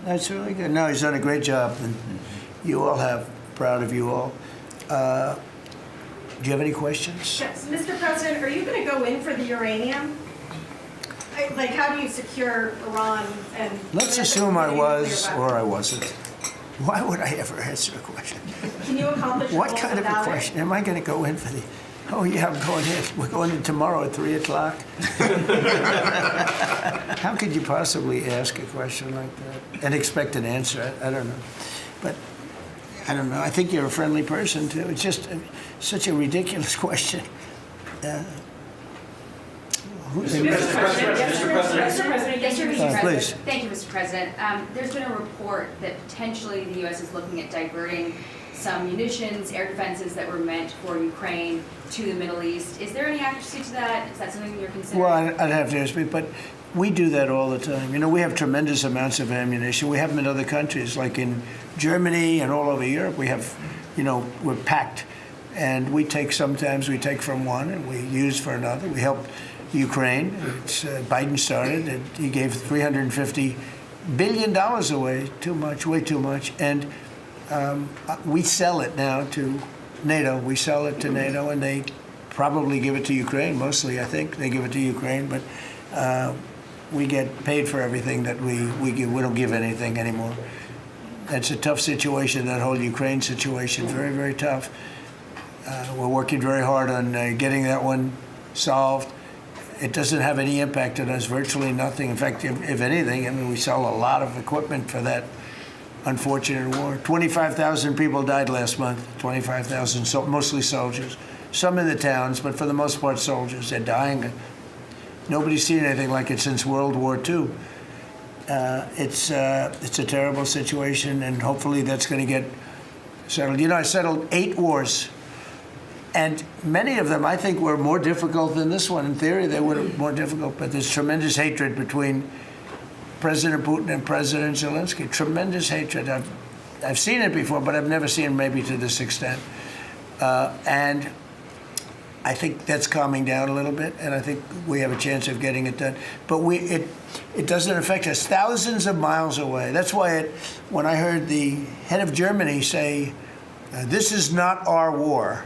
That's really good. No, he's done a great job, and you all have. Proud of you all. Do you have any questions? Yes, Mr. President, are you going to go in for the uranium? Like, how do you secure Iran and... Let's assume I was or I wasn't. Why would I ever answer a question? Can you accomplish your What goals kind of a without question? it? Am I going to go in for the... Oh, yeah, I'm going in. We're going in tomorrow at 3 o'clock. How could you possibly ask a question like that and expect an answer? I don't know. But I don't know. I think you're a friendly person, too. It's just such a ridiculous question. Mr. President, please. Thank you, Mr. President. There's been a report that potentially the U.S. is looking at diverting some munitions, air defenses that were meant for Ukraine to the Middle East. Is there any accuracy to that? Is that something you're considering? Well, I'd have to ask me, but we do that all the time. You know, we have tremendous amounts of ammunition. We have them in other countries, like in Germany and all over Europe. We have, you know, we're packed. And sometimes we take from one and we use for another. We helped Ukraine. Biden started, and he gave $350 billion away, too much, way too much. And we sell it now to NATO. We sell it to NATO, and they probably give it to Ukraine, mostly, I think. They give it to Ukraine, but we get paid for everything that we give. We don't give anything anymore. That's a tough situation, that whole Ukraine situation, very, very tough. We're working very hard on getting that one solved. It doesn't have any impact on us, virtually nothing. In fact, if anything, I mean, we sell a lot of equipment for that unfortunate war. 25,000 people died last month, 25,000, so mostly soldiers. Some in the towns, but for the most part, soldiers. They're dying. Nobody's seen anything like it since World War II. It's a terrible situation, and hopefully that's going to get settled. You know, I settled 8 wars. And many of them, I think, were more difficult than this one. In theory, they were more difficult, but there's tremendous hatred between President Putin and President Zelensky. Tremendous hatred. I've seen it before, but I've never seen it maybe to this extent. And I think that's calming down a little bit, and I think we have a chance of getting it done. But it doesn't affect us. Thousands of miles away. That's why when I heard the head of Germany say, this is not our war,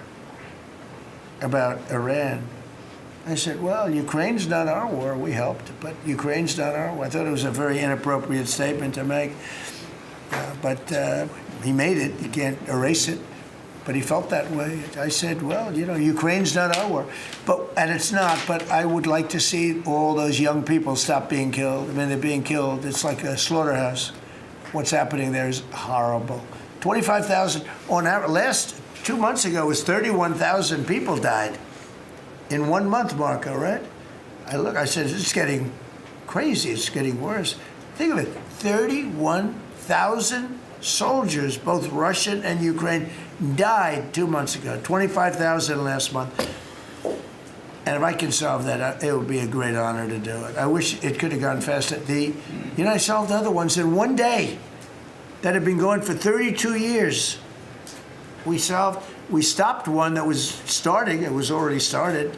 about Iran, I said, well, Ukraine's not our war. We helped, but Ukraine's not our war. I thought it was a very inappropriate statement to make, but he made it. You can't erase it, but he felt that way. I said, well, you know, Ukraine's not our war, and it's not, but I would like to see all those young people stop being killed. I mean, they're being killed. It's like a slaughterhouse. What's happening there is horrible. 25,000 on average. 2 months ago, it was 31,000 people died in 1 month, Marco, right? I said, it's getting crazy. It's getting worse. Think of it, 31,000 soldiers, both Russian and Ukraine, died 2 months ago, 25,000 last month. And if I can solve that, it would be a great honor to do it. I wish it could have gone faster. I solved other ones in 1 day that had been going for 32 years. We stopped one that was starting. It was already started.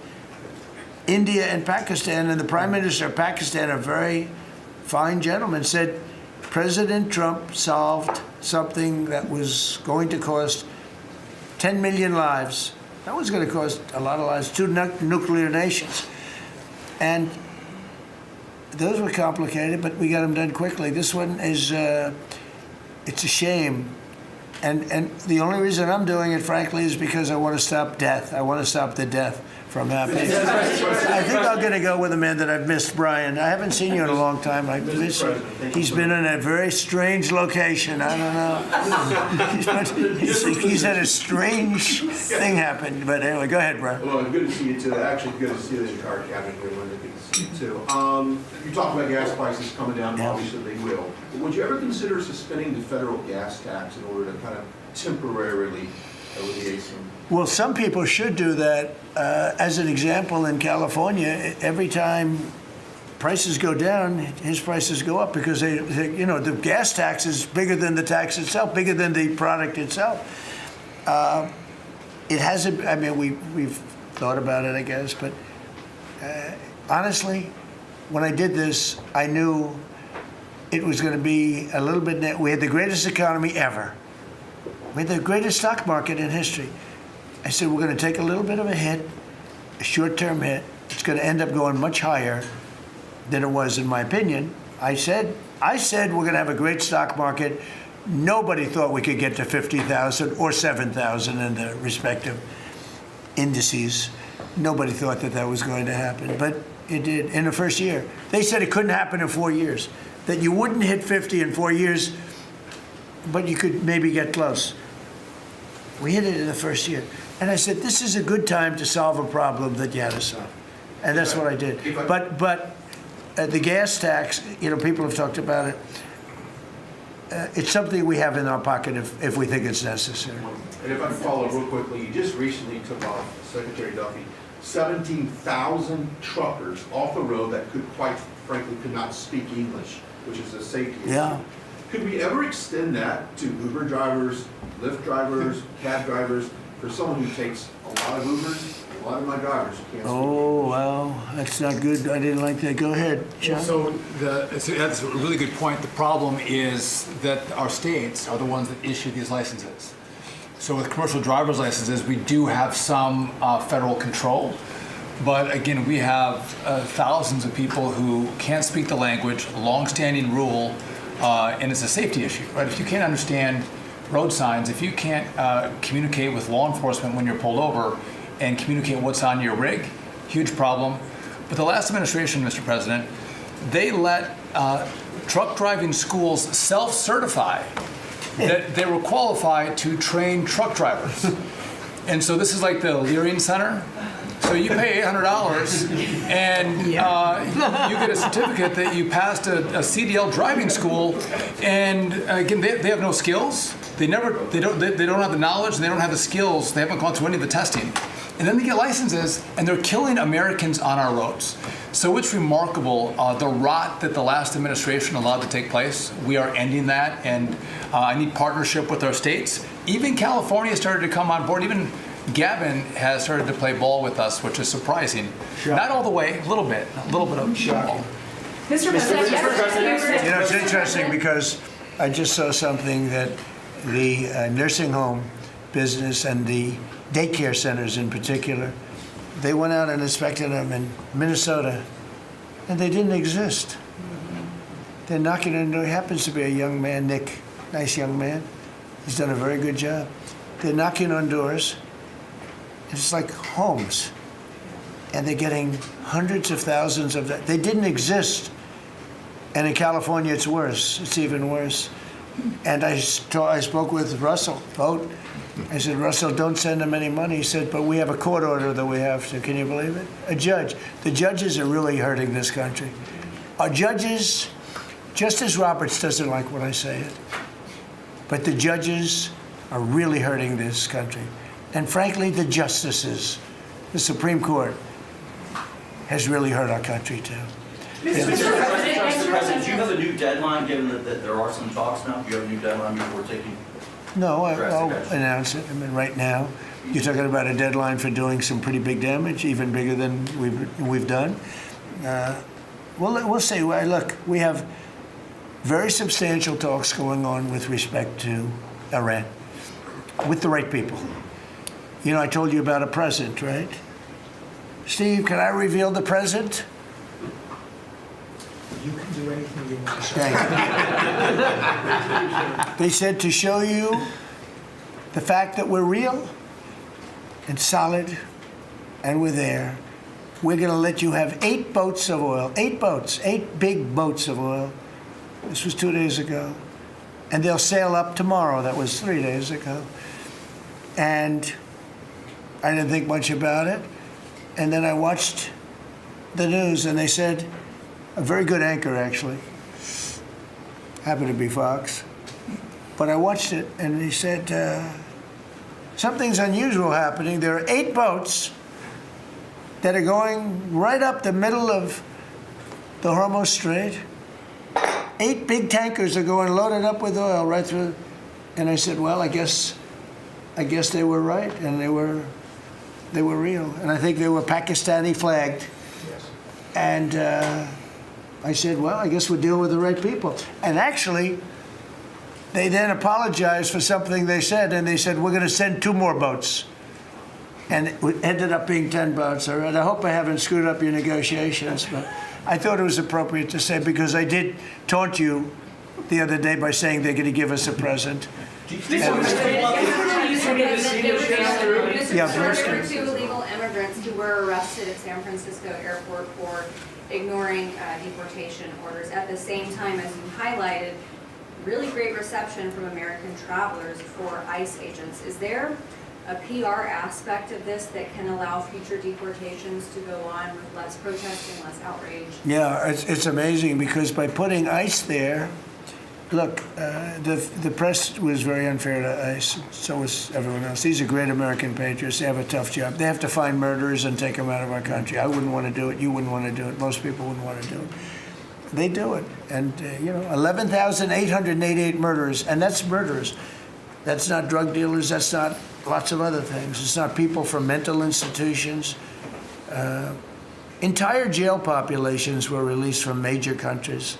India and Pakistan, and the Prime Minister of Pakistan, a very fine gentleman, said President Trump solved something that was going to cost 10 million lives. That was going to cost a lot of lives, 2 nuclear nations. And those were complicated, but we got them done quickly. This one is, it's a shame. And the only reason I'm doing it, frankly, is because I want to stop death. I want to stop the death from happening. I think I'm going to go with a man that I've missed, Brian. I haven't seen you in a long time. I miss you. He's been in a very strange location. I don't know. He's had a strange thing happen. But anyway, go ahead, Brian. Well, good to see you too. Actually, good to see the entire cabinet here, Linda. Good to see you too. You talked about gas prices coming down. Yeah. Obviously, they will. But would you ever consider suspending the federal gas tax in order to kind of temporarily alleviate some? Well, some people should do that. As an example, in California, every time prices go down, his prices go up because the gas tax is bigger than the tax itself, bigger than the product itself. It hasn't. I mean, we've thought about it, I guess, but honestly, when I did this, I knew it was going to be a little bit net. We had the greatest economy ever. We had the greatest stock market in history. I said, we're going to take a little bit of a hit, a short-term hit. It's going to end up going much higher than it was, in my opinion. I said we're going to have a great stock market. Nobody thought we could get to 50,000 or 7,000 in the respective indices. Nobody thought that was going to happen, but it did in the first year. They said it couldn't happen in 4 years, that you wouldn't hit 50 in 4 years, but you could maybe get close. We hit it in the first year. And I said, this is a good time to solve a problem that you had to solve. And that's what I did. But the gas tax, people have talked about it. It's something we have in our pocket if we think it's necessary. And if I can follow real quickly, you just recently took off, Secretary Duffy, 17,000 truckers off the road that quite frankly, could not speak English, which is a safety issue. Yeah. Could we ever extend that to Uber drivers, Lyft drivers, cab drivers, for someone who takes a lot of Ubers? A lot of my drivers can't speak Oh, well, that's not good. I didn't like that. Go ahead, John. So that's a really good point. The problem is that our states are the ones that issue these licenses. So with commercial driver's licenses, we do have some federal control. But again, we have thousands of people who can't speak the language, long-standing rule, and it's a safety issue, right? If you can't understand road signs, if you can't communicate with law enforcement when you're pulled over and communicate what's on your rig, huge problem. But the last administration, Mr. President, they let truck driving schools self-certify that they were qualified to train truck drivers. And so this is like the Leering Center. So you pay $800 and you get a certificate that you passed a CDL driving school. And again, they have no skills. They don't have the knowledge. They don't have the skills. They haven't gone through any of the testing. And then they get licenses, and they're killing Americans on our roads. So it's remarkable, the rot that the last administration allowed to take place. We are ending that, and I need partnership with our states. Even California started to come on board. Even Gavin has started to play ball with us, which is surprising. Shocking. Not all the way, a little bit of shocking. Mr. President, It's interesting because I just saw something that the nursing home business and the daycare centers in particular, they went out and inspected them in Minnesota, and they didn't exist. They're knocking on the door. He happens to be a young man, Nick, nice young man. He's done a very good job. They're knocking on doors. It's like homes, and they're getting hundreds of thousands of that. They didn't exist, and in California, it's worse. It's even worse. And I spoke with Russell Vogt. I said, Russell, don't send them any money. He said, but we have a court order that we have to. Can you believe it? A judge. The judges are really hurting this country. Our judges, Justice Roberts doesn't like when I say it, but the judges are really hurting this country. And frankly, the justices, the Supreme Court, has really hurt our country too. Mr. President, do you have a new deadline, given that there are some talks now? Do you have a new deadline before taking? No, I'll announce it. I mean, right now, you're talking about a deadline for doing some pretty big damage, even bigger than we've done. We'll see. Look, we have very substantial talks going on with respect to Iran, with the right people. You know, I told you about a present, right? Steve, can I reveal the present? You can do anything you want. Thank you. They said to show you the fact that we're real and solid and we're there, we're going to let you have 8 boats of oil, 8 boats, 8 big boats of oil. This was 2 days ago. And they'll sail up tomorrow. That was 3 days ago. And I didn't think much about it. And then I watched the news, and they said, a very good anchor, actually, happened to be Fox. But I watched it, and he said, something's unusual happening. There are 8 boats that are going right up the middle of the Hormuz Strait. 8 big tankers are going loaded up with oil right through. And I said, well, I guess they were right, and they were real. And I think they were Pakistani flagged. Yes. And I said, well, I guess we're dealing with the right people. And actually, they then apologized for something they said, and they said, we're going to send 2 more boats. And it ended up being 10 boats. All right, I hope I haven't screwed up your negotiations, but I thought it was appropriate to say, because I did taunt you the other day by saying they're going to give us a present. Yeah, There were 2 illegal immigrants who were arrested at San Francisco airport for ignoring deportation orders. At the same time, as you highlighted, really great reception from American travelers for ICE agents. Is there a PR aspect of this that can allow future deportations to go on with less protesting, less outrage? Yeah, it's amazing, because by putting ICE there, look, the press was very unfair to ICE. So was everyone else. These are great American patriots. They have a tough job. They have to find murderers and take them out of our country. I wouldn't want to do it. You wouldn't want to do it. Most people wouldn't want to do it. They do it. And, 11,888 murderers. And that's murderers. That's not drug dealers. That's not lots of other things. It's not people from mental institutions. Entire jail populations were released from major countries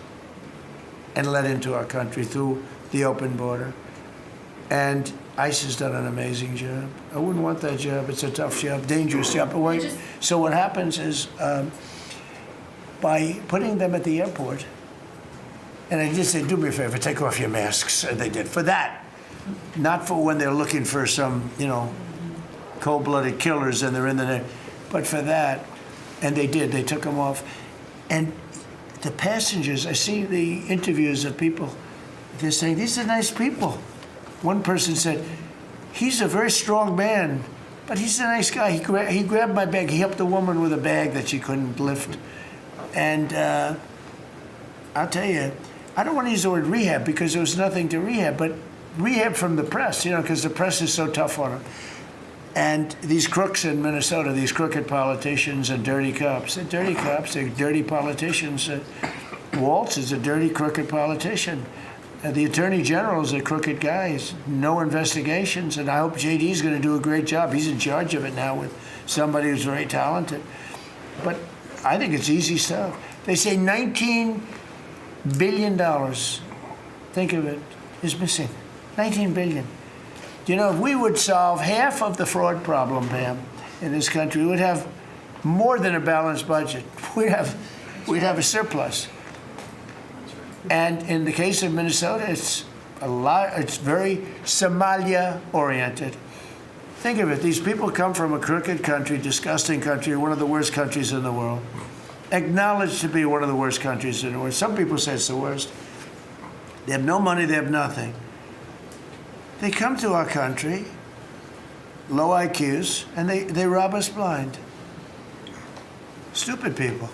and let into our country through the open border. And ICE has done an amazing job. I wouldn't want that job. It's a tough job, dangerous job. So what happens is, by putting them at the airport, and I just said, do me a favor, take off your masks. And they did. For that, not for when they're looking for some, cold-blooded killers and they're in the net, but for that. And they did. They took them off. And the passengers, I see the interviews of people, they're saying, these are nice people. One person said, he's a very strong man, but he's a nice guy. He grabbed my bag. He helped a woman with a bag that she couldn't lift. And I'll tell you, I don't want to use the word rehab because there was nothing to rehab, but rehab from the press, because the press is so tough on them. And these crooks in Minnesota, these crooked politicians and dirty cops, they're dirty cops, they're dirty politicians. Waltz is a dirty, crooked politician. The Attorney General is a crooked guy. He's no investigations, and I hope JD's going to do a great job. He's in charge of it now with somebody who's very talented. But I think it's easy stuff. They say $19 billion, think of it, is missing. $19 billion. If we would solve half of the fraud problem, Pam, in this country, we would have more than a balanced budget. We'd have a surplus. And in the case of Minnesota, it's very Somalia-oriented. Think of it. These people come from a crooked country, disgusting country, one of the worst countries in the world, acknowledged to be one of the worst countries in the world. Some people say it's the worst. They have no money. They have nothing. They come to our country, low IQs, and they rob us blind. Stupid people.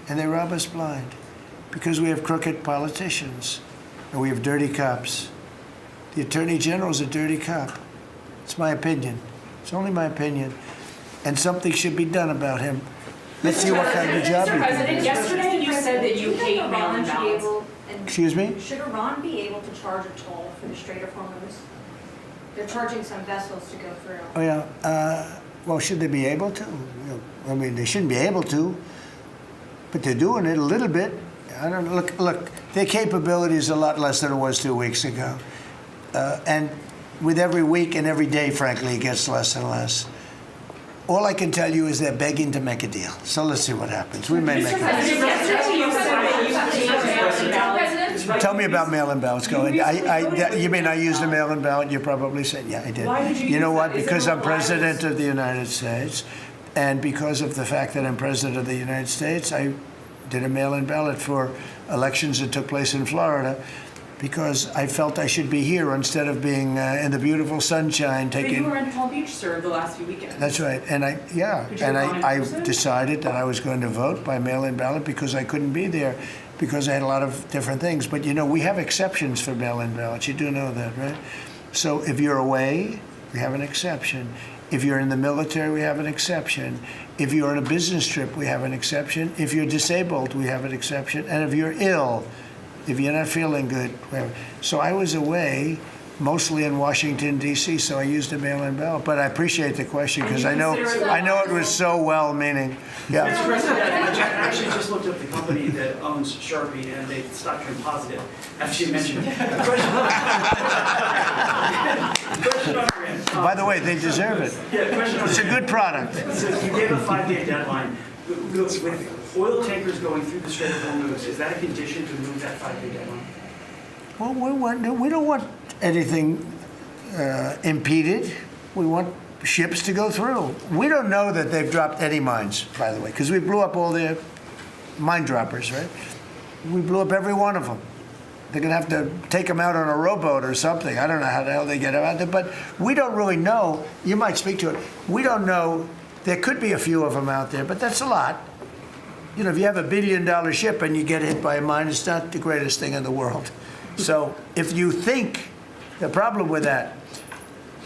And they rob us blind because we have crooked politicians and we have dirty cops. The Attorney General is a dirty cop. It's my opinion. It's only my opinion. And something should be done about him. Let's see what kind of job he Mr. President, can do. yesterday you said that you hate mail-in ballots. Excuse me? Should Iran be able to charge a toll for the Strait of Hormuz? They're charging some vessels to go through. Oh, yeah. Well, should they be able to? I mean, they shouldn't be able to, but they're doing it a little bit. I don't know. Look, their capability is a lot less than it was 2 weeks ago. And with every week and every day, frankly, it gets less and less. All I can tell you is they're begging to make a deal. So let's see what happens. We may make a deal. Yesterday you said that you hate mail-in ballots. Tell me about mail-in ballots. Go ahead. You mean I used a mail-in ballot? You probably said, yeah, I did. Why did you You know use what? that? Is Because there I'm no president bias? of the United States, and because of the fact that I'm president of the United States, I did a mail-in ballot for elections that took place in Florida, because I felt I should be here instead of being in the beautiful sunshine But you taking. were in Palm Beach, sir, the last few weekends. That's right, and Could you have gone in I person? decided that I was going to vote by mail-in ballot because I couldn't be there, because I had a lot of different things. But we have exceptions for mail-in ballots. You do know that, right? So if you're away, we have an exception. If you're in the military, we have an exception. If you're on a business trip, we have an exception. If you're disabled, we have an exception. And if you're ill, if you're not feeling good, whatever. So I was away, mostly in Washington, D.C., so I used a mail-in ballot. But I appreciate the question because I know it was so well-meaning. Yeah. Mr. President, I actually just looked up the company that owns Sharpie, and they stopped turning positive after you mentioned it. Question on your end. By the way, they deserve it. Yeah, question on It's a your end. good product. So you gave a 5-day deadline. With oil tankers going through the Strait of Hormuz, is that a condition to move that 5-day deadline? Well, we don't want anything impeded. We want ships to go through. We don't know that they've dropped any mines, by the way, because we blew up all their mine droppers, right? We blew up every one of them. They're going to have to take them out on a rowboat or something. I don't know how the hell they get them out there, but we don't really know. You might speak to it. We don't know. There could be a few of them out there, but that's a lot. You know, if you have $1 billion ship and you get hit by a mine, it's not the greatest thing in the world. So if you think, the problem with that,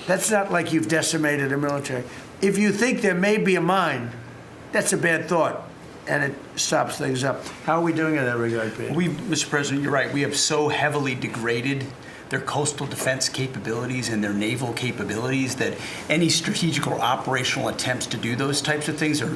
that's not like you've decimated a military. If you think there may be a mine, that's a bad thought, and it stops things up. How are we doing in that regard, Peter? Mr. President, you're right. We have so heavily degraded their coastal defense capabilities and their naval capabilities that any strategic or operational attempts to do those types of things are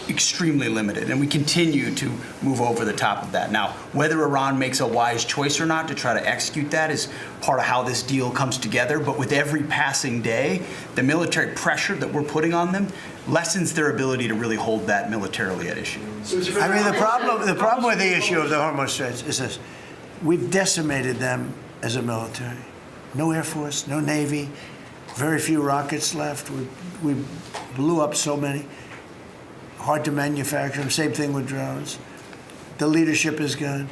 extremely limited. And we continue to move over the top of that. Now, whether Iran makes a wise choice or not to try to execute that is part of how this deal comes together. But with every passing day, the military pressure that we're putting on them lessens their ability to really hold that militarily at issue. I mean, the problem with the issue of the Hormuz Straits is this. We've decimated them as a military. No Air Force, no Navy, very few rockets left. We blew up so many. Hard to manufacture them. Same thing with drones. The leadership is gone.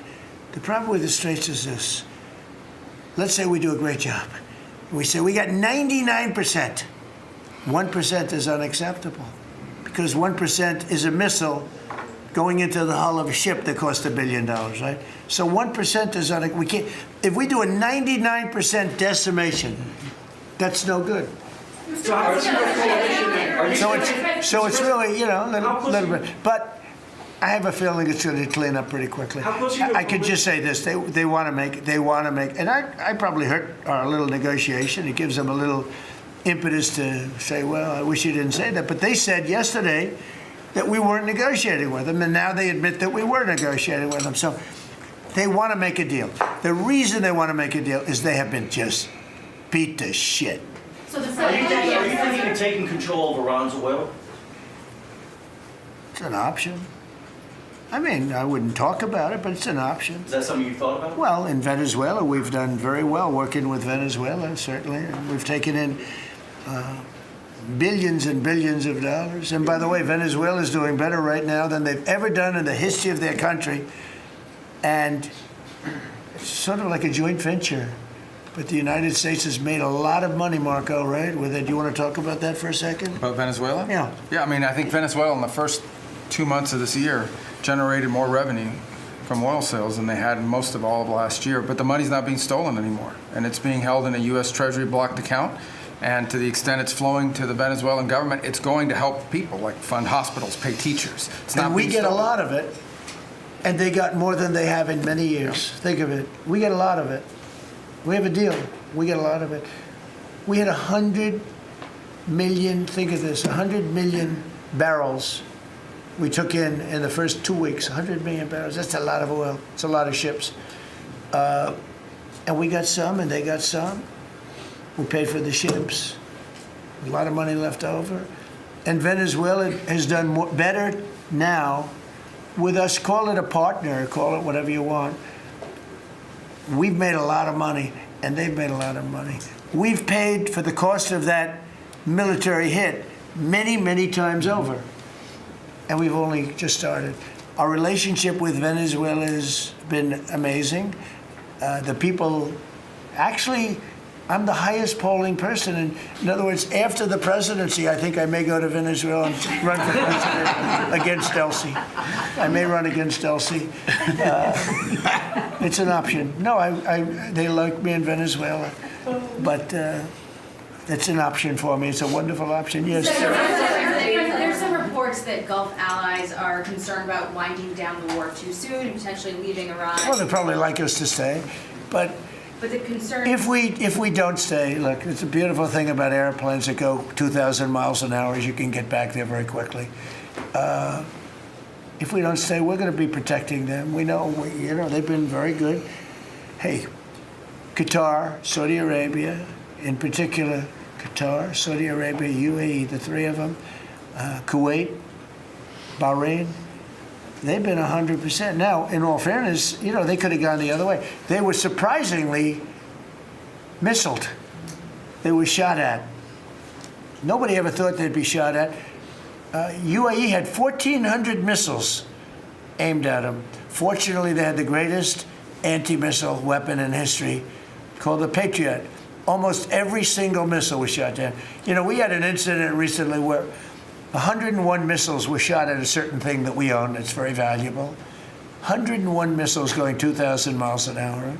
The problem with the Straits is this. Let's say we do a great job. We say we got 99%. 1% is unacceptable because 1% is a missile going into the hull of a ship that cost $1 billion, right? So 1% is we can't. If we do a 99% decimation, that's no good. So it's really, you know, a little bit. But I have a feeling it's going to clean up pretty quickly. I could just say this: they want to make, and I probably hurt our little negotiation. It gives them a little impetus to say, well, I wish you didn't say that. But they said yesterday that we weren't negotiating with them, and now they admit that we were negotiating with them. So they want to make a deal. The reason they want to make a deal is they have been just beat to shit. So the Are you thinking of taking control of Iran's oil? It's an option. I mean, I wouldn't talk about it, but it's an option. Is that something you thought about? Well, in Venezuela, we've done very well working with Venezuela, certainly. And we've taken in billions and billions of dollars. And by the way, Venezuela is doing better right now than they've ever done in the history of their country. And it's sort of like a joint venture. But the United States has made a lot of money, Marco, right? With it. Do you want to talk about that for a second? About Venezuela? Yeah. Yeah, I mean, I think Venezuela in the first 2 months of this year generated more revenue from oil sales than they had in most of all of last year. But the money's not being stolen anymore. And it's being held in a U.S. Treasury blocked account. And to the extent it's flowing to the Venezuelan government, it's going to help people, like fund hospitals, pay teachers. It's not And we being get a stolen. lot of it. And they got more than they have in many years. Think of it. We get a lot of it. We have a deal. We get a lot of it. We had 100 million, think of this, 100 million barrels we took in the first 2 weeks. 100 million barrels. That's a lot of oil. It's a lot of ships. And we got some and they got some. We paid for the ships. A lot of money left over. And Venezuela has done better now with us. Call it a partner, call it whatever you want. We've made a lot of money, and they've made a lot of money. We've paid for the cost of that military hit many, many times over. And we've only just started. Our relationship with Venezuela has been amazing. The people, actually, I'm the highest polling person. And in other words, after the presidency, I think I may go to Venezuela and run for president against Elsie. I may run against Elsie. It's an option. No, they like me in Venezuela, but it's an option for me. It's a wonderful option. Yes. There's some reports that Gulf allies are concerned about winding down the war too soon and potentially leaving Iran. Well, they'd probably like us to stay, but But the concern. If we don't stay, look, it's a beautiful thing about airplanes that go 2,000 miles an hour is you can get back there very quickly. If we don't stay, we're going to be protecting them. We know, they've been very good. Hey, Qatar, Saudi Arabia, in particular, Qatar, Saudi Arabia, UAE, the three of them, Kuwait, Bahrain, they've been 100%. Now, in all fairness, they could have gone the other way. They were surprisingly missiled. They were shot at. Nobody ever thought they'd be shot at. UAE had 1,400 missiles aimed at them. Fortunately, they had the greatest anti-missile weapon in history called the Patriot. Almost every single missile was shot down. We had an incident recently where 101 missiles were shot at a certain thing that we own. It's very valuable. 101 missiles going 2,000 miles an hour.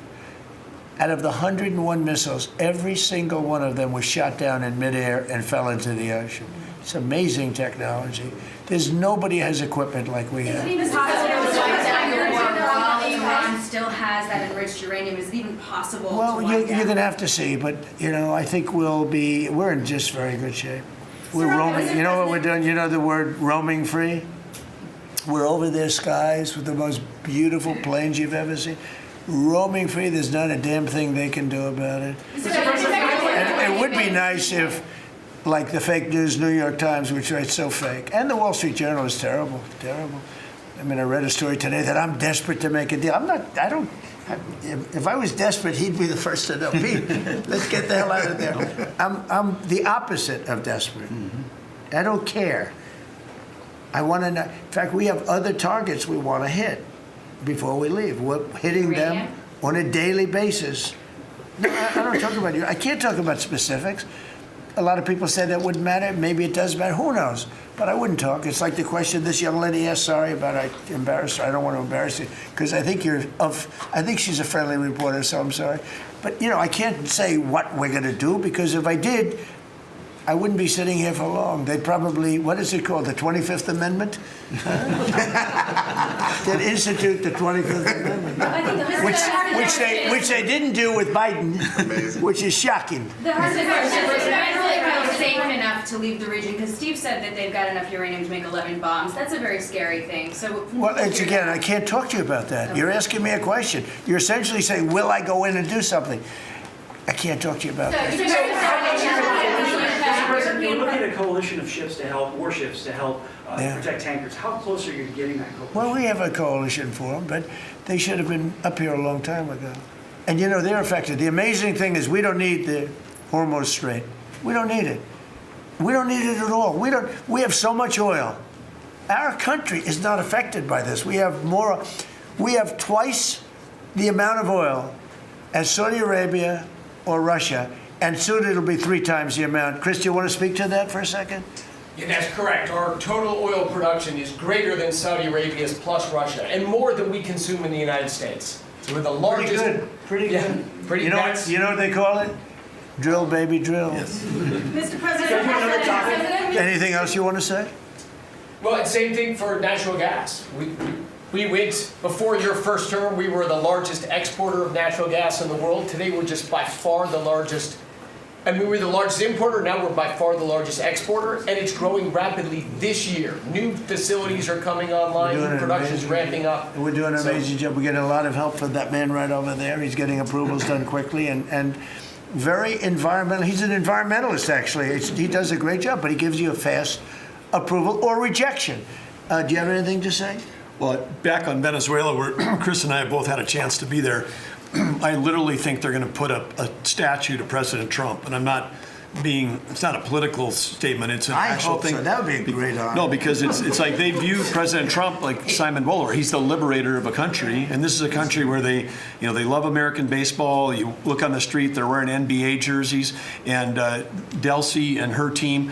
Out of the 101 missiles, every single one of them was shot down in midair and fell into the ocean. It's amazing technology. There's nobody has equipment like we have. Is it even possible that Iran still has that enriched uranium? Is it even possible to Well, wind you're down? going to have to see, but, I think we're in just very good shape. We're roaming, you know what we're doing? You know the word roaming free? We're over their skies with the most beautiful planes you've ever seen. Roaming free, there's not a damn thing they can do about it. And it would be nice if, like the fake news New York Times, which writes so fake, and the Wall Street Journal is terrible, terrible. I mean, I read a story today that I'm desperate to make a deal. If I was desperate, he'd be the first to know. Pete, let's get the hell out of there. I'm the opposite of desperate. I don't care. I want to know. In fact, we have other targets we want to hit before we leave. We're hitting them on a daily basis. No, I don't talk about you. I can't talk about specifics. A lot of people say that wouldn't matter. Maybe it does matter. Who knows? But I wouldn't talk. It's like the question this young lady asked. Sorry about I embarrassed her. I don't want to embarrass you because I think I think she's a friendly reporter, so I'm sorry. But I can't say what we're going to do because if I did, I wouldn't be sitting here for long. They'd probably, what is it called, the 25th Amendment? They'd institute the 25th Amendment, which they didn't do with Biden, which is shocking. The hardest question is really safe enough to leave the region because Steve said that they've got enough uranium to make 11 bombs. That's a very scary thing. So, well, it's again, I can't talk to you about that. Okay. You're asking me a question. You're essentially saying, will I go in and do something? I can't talk to you about that. Mr. President, you're looking at a coalition of ships to help, warships to help protect tankers. How close are you to getting that coalition? Well, we have a coalition for them, but they should have been up here a long time ago. And they're affected. The amazing thing is we don't need the Hormuz Strait. We don't need it. We don't need it at all. We have so much oil. Our country is not affected by this. We have twice the amount of oil as Saudi Arabia or Russia, and soon it'll be 3 times the amount. Chris, do you want to speak to that for a second? Yeah, that's correct. Our total oil production is greater than Saudi Arabia's plus Russia, and more than we consume in the United States. So we're the largest. Pretty good. Yeah, pretty. You know what they call it? Drill, baby, drill. Mr. President, Anything else you want to say? Well, it's same thing for natural gas. We went, before your first term, we were the largest exporter of natural gas in the world. Today, we're just by far the largest. I mean, we're the largest importer. Now we're by far the largest exporter, and it's growing rapidly this year. New facilities are coming online. New production's ramping up. We're doing an amazing job. We're getting a lot of help from that man right over there. He's getting approvals done quickly and very environmental. He's an environmentalist, actually. He does a great job, but he gives you a fast approval or rejection. Do you have anything to say? Well, back on Venezuela, where Chris and I have both had a chance to be there, I literally think they're going to put up a statue to President Trump. And I'm not being, it's not a political statement, it's an actual thing. So. That would be a great honor. No, because it's like they view President Trump like Simon Bowler. He's the liberator of a country, and this is a country where they love American baseball. You look on the street, they're wearing NBA jerseys, and Delcy and her team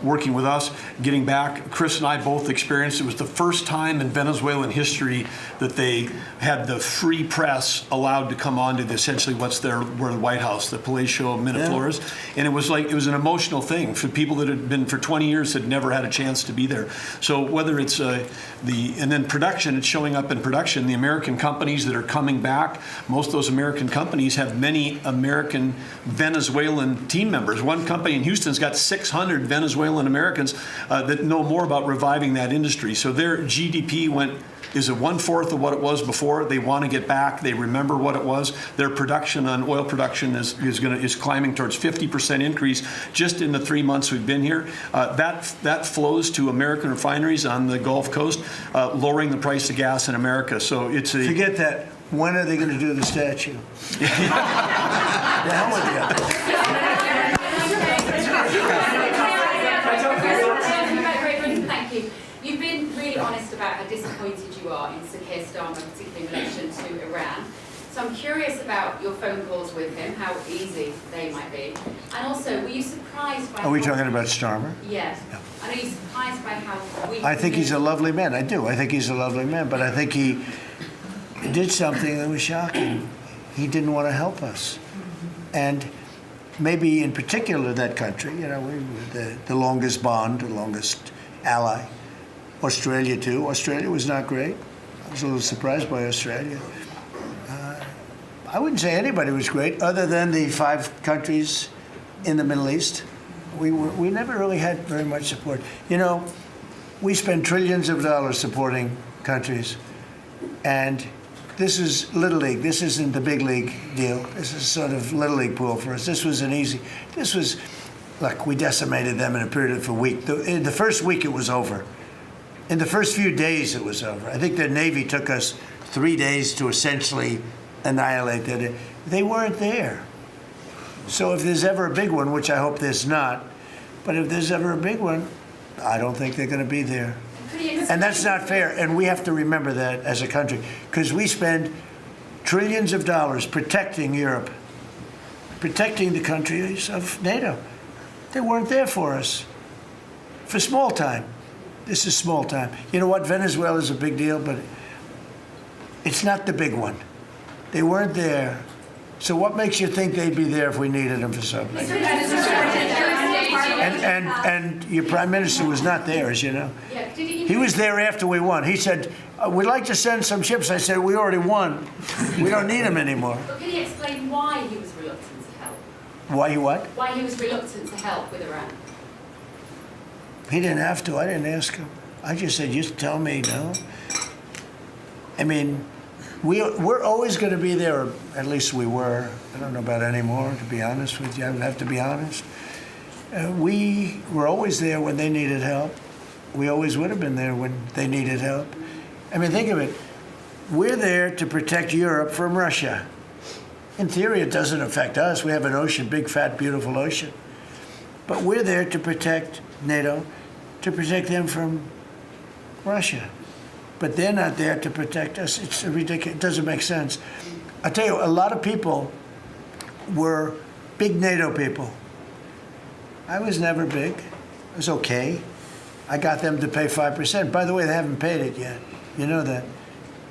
working with us, getting back. Chris and I both experienced, it was the first time in Venezuelan history that they had the free press allowed to come on to essentially where the White House, the Palacio Miraflores, and it was like it was an emotional thing for people that had been for 20 years had never had a chance to be there. So whether it's and then production, it's showing up in production. The American companies that are coming back, most of those American companies have many American Venezuelan team members. One company in Houston's got 600 Venezuelan Americans that know more about reviving that industry. So their GDP is a 1/4 of what it was before. They want to get back. They remember what it was. Their production on oil production is climbing towards 50% increase just in the 3 months we've been here. That flows to American refineries on the Gulf Coast, lowering the price of gas in America. So it's a Forget that. When are they going to do the statue? The hell with you. Thank you. You've been really honest about how disappointed you are in Sir Keir Starmer, particularly in relation to Iran. So I'm curious about your phone calls with him, how easy they might be. And also, were you surprised by... Are we talking about Starmer? Yes. And are you surprised by how weak... I think he's a lovely man. I do. I think he's a lovely man. But I think he did something that was shocking. He didn't want to help us. And maybe in particular that country, we were the longest bond, the longest ally. Australia too. Australia was not great. I was a little surprised by Australia. I wouldn't say anybody was great other than the 5 countries in the Middle East. We never really had very much support. We spend trillions of dollars supporting countries, and this is Little League. This isn't the big league deal. This is sort of Little League pool for us. This was look, we decimated them in a period of a week. In the first week, it was over. In the first few days, it was over. I think the Navy took us 3 days to essentially annihilate that. They weren't there. So if there's ever a big one, which I hope there's not, but if there's ever a big one, I don't think they're going to be there. And that's not fair. And we have to remember that as a country, because we spend trillions of dollars protecting Europe, protecting the countries of NATO. They weren't there for us for small time. This is small time. You know what? Venezuela is a big deal, but it's not the big one. They weren't there. So what makes you think they'd be there if we needed them for something? And your prime minister was not there, as you know. He was there after we won. He said, we'd like to send some ships. I said, we already won. We don't need them anymore. But can you explain why he was reluctant to help? Why he what? Why he was reluctant to help with Iran? He didn't have to. I didn't ask him. I just said, just tell me no. I mean, we're always going to be there, or at least we were. I don't know about anymore, to be honest with you. I would have to be honest. We were always there when they needed help. We always would have been there when they needed help. I mean, think of it. We're there to protect Europe from Russia. In theory, it doesn't affect us. We have an ocean, big, fat, beautiful ocean. But we're there to protect NATO, to protect them from Russia. But they're not there to protect us. It's ridiculous. It doesn't make sense. I tell you, a lot of people were big NATO people. I was never big. I was okay. I got them to pay 5%. By the way, they haven't paid it yet. You know that.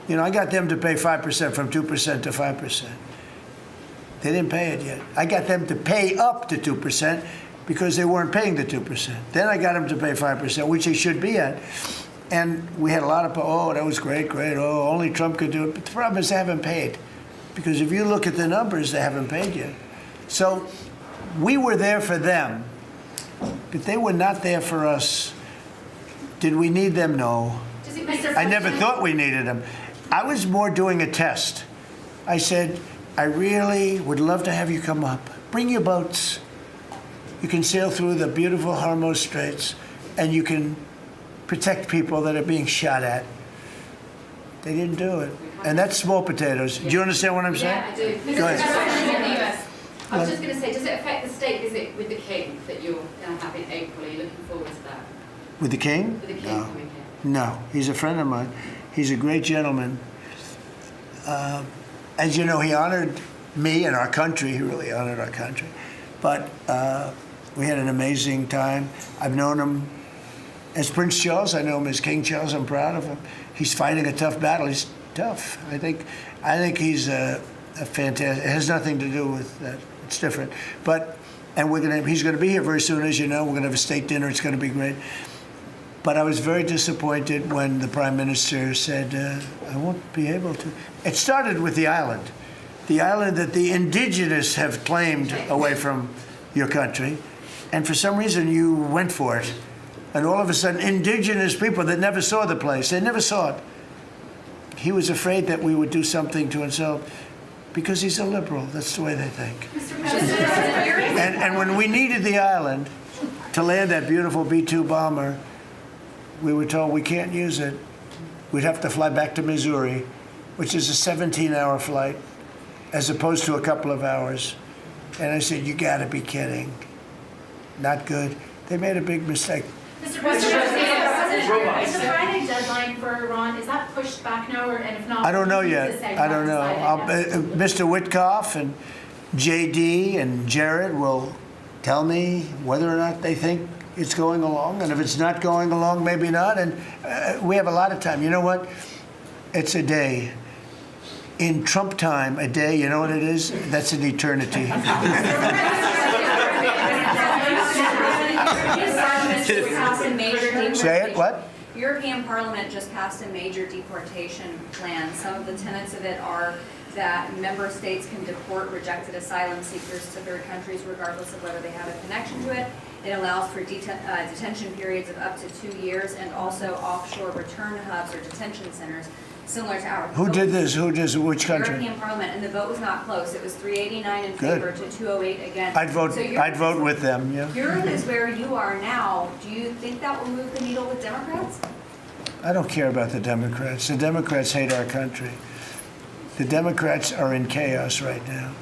I got them to pay 5% from 2% to 5%. They didn't pay it yet. I got them to pay up to 2% because they weren't paying the 2%. Then I got them to pay 5%, which they should be at. And we had a lot of, that was great. Oh, only Trump could do it. But the problem is they haven't paid. Because if you look at the numbers, they haven't paid yet. So we were there for them, but they were not there for us. Did we need them? No. I never thought we needed them. I was more doing a test. I said, I really would love to have you come up. Bring your boats. You can sail through the beautiful Hormuz Straits, and you can protect people that are being shot at. They didn't do it. And that's small potatoes. Do you understand what I'm saying? Yeah, I do. Go ahead. I was just going to say, does it affect the state visit with the King that you're going to have in April? Are you looking forward to that? With the King? With the King No. coming here? No. He's a friend of mine. He's a great gentleman. As you know, he honored me and our country. He really honored our country. But we had an amazing time. I've known him as Prince Charles. I know him as King Charles. I'm proud of him. He's fighting a tough battle. He's tough. I think he's a fantastic. It has nothing to do with that. It's different. But And he's going to be here very soon, as you know. We're going to have a state dinner. It's going to be great. But I was very disappointed when the Prime Minister said, I won't be able to. It started with the island that the indigenous have claimed away from your country. And for some reason, you went for it. And all of a sudden, indigenous people that never saw the place, they never saw it. He was afraid that we would do something to insult, because he's a liberal. That's the way they think. And when we needed the island to land that beautiful B-2 bomber, we were told we can't use it. We'd have to fly back to Missouri, which is a 17-hour flight, as opposed to a couple of hours. And I said, you gotta be kidding. Not good. They made a big mistake. Mr. President, is the Friday deadline for Iran, is that pushed back now, and if not? I don't know yet. I don't know. Mr. Witkoff and JD and Jared will tell me whether or not they think it's going along, and if it's not going along, maybe not. And we have a lot of time. You know what? It's a day. In Trump time, a day, you know what it is? That's an eternity. Say it, what? European Parliament just passed a major deportation plan. Some of the tenets of it are that member states can deport rejected asylum seekers to third countries regardless of whether they have a connection to it. It allows for detention periods of up to 2 years, and also offshore return hubs or detention centers similar to ours. Who did this? Which country? European Parliament, and the vote was not close. It was 389 in favor to 208 against. I'd vote with them, yeah. Europe is where you are now. Do you think that will move the needle with Democrats? I don't care about the Democrats. The Democrats hate our country. The Democrats are in chaos right now,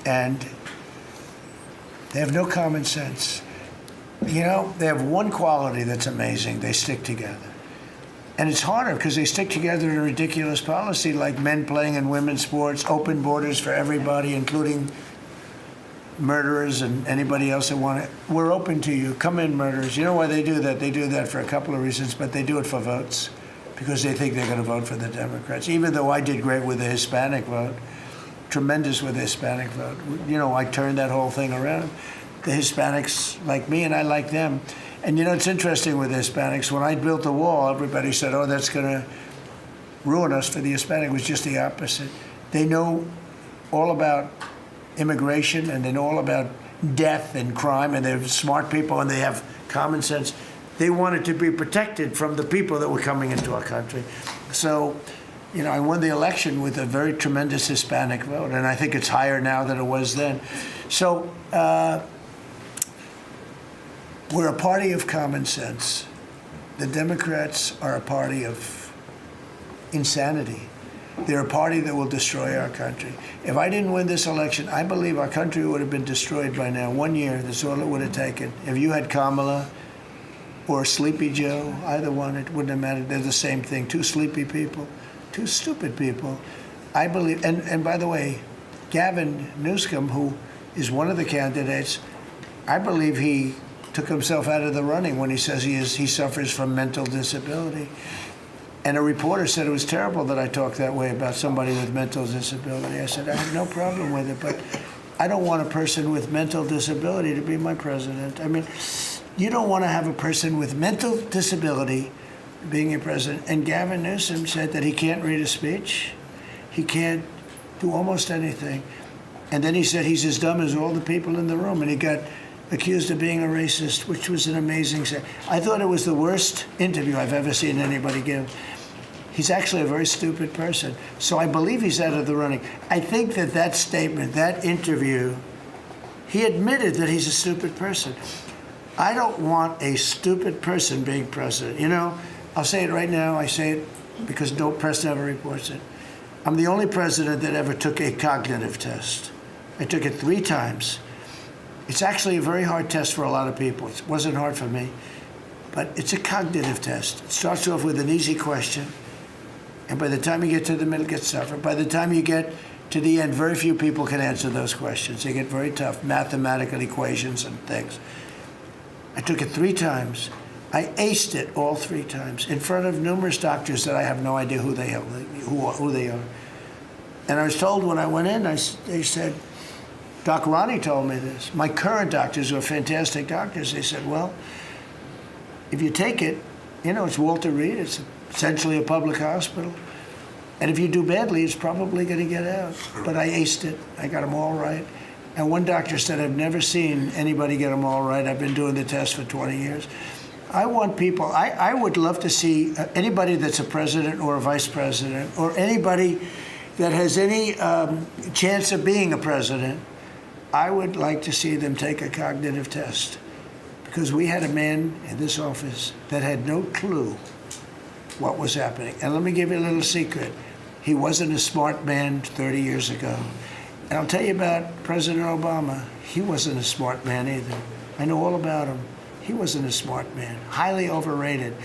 and they have no common sense. You know, they have one quality that's amazing. They stick together. And it's harder because they stick together in a ridiculous policy like men playing in women's sports, open borders for everybody, including murderers and anybody else that want it. We're open to you. Come in, murderers. You know why they do that? They do that for a couple of reasons, but they do it for votes because they think they're going to vote for the Democrats, even though I did great with the Hispanic vote, tremendous with the Hispanic vote. You know, I turned that whole thing around. The Hispanics like me, and I like them. And you know, it's interesting with the Hispanics. When I built the wall, everybody said, oh, that's going to ruin us for the Hispanic. It was just the opposite. They know all about immigration, and they know all about death and crime, and they're smart people, and they have common sense. They wanted to be protected from the people that were coming into our country. So, you know, I won the election with a very tremendous Hispanic vote, and I think it's higher now than it was then. So, we're a party of common sense. The Democrats are a party of insanity. They're a party that will destroy our country. If I didn't win this election, I believe our country would have been destroyed by now. 1 year, that's all it would have taken. If you had Kamala or Sleepy Joe, either one, it wouldn't have mattered. They're the same thing. Two sleepy people, two stupid people. I believe, and by the way, Gavin Newsom, who is one of the candidates, I believe he took himself out of the running when he says he suffers from mental disability. And a reporter said it was terrible that I talked that way about somebody with mental disability. I said, I have no problem with it, but I don't want a person with mental disability to be my president. I mean, you don't want to have a person with mental disability being your president. And Gavin Newsom said that he can't read a speech. He can't do almost anything. And then he said he's as dumb as all the people in the room. And he got accused of being a racist, which was an amazing thing. I thought it was the worst interview I've ever seen anybody give. He's actually a very stupid person. So I believe he's out of the running. I think that statement, that interview, he admitted that he's a stupid person. I don't want a stupid person being president. You know, I'll say it right now. I say it because no press never reports it. I'm the only president that ever took a cognitive test. I took it 3 times. It's actually a very hard test for a lot of people. It wasn't hard for me, but it's a cognitive test. It starts off with an easy question, and by the time you get to the middle, it gets tougher. By the time you get to the end, very few people can answer those questions. They get very tough, mathematical equations and things. I took it 3 times. I aced it all 3 times in front of numerous doctors that I have no idea who they are. And I was told when I went in, they said, Doc Ronnie told me this. My current doctors were fantastic doctors. They said, well, if you take it, it's Walter Reed. It's essentially a public hospital. And if you do badly, it's probably going to get out. But I aced it. I got them all right. And one doctor said, I've never seen anybody get them all right. I've been doing the test for 20 years. I want people, I would love to see anybody that's a president or a vice president or anybody that has any chance of being a president, I would like to see them take a cognitive test. Because we had a man in this office that had no clue what was happening. And let me give you a little secret. He wasn't a smart man 30 years ago. And I'll tell you about President Obama. He wasn't a smart man either. I know all about him. He wasn't a smart man, highly overrated.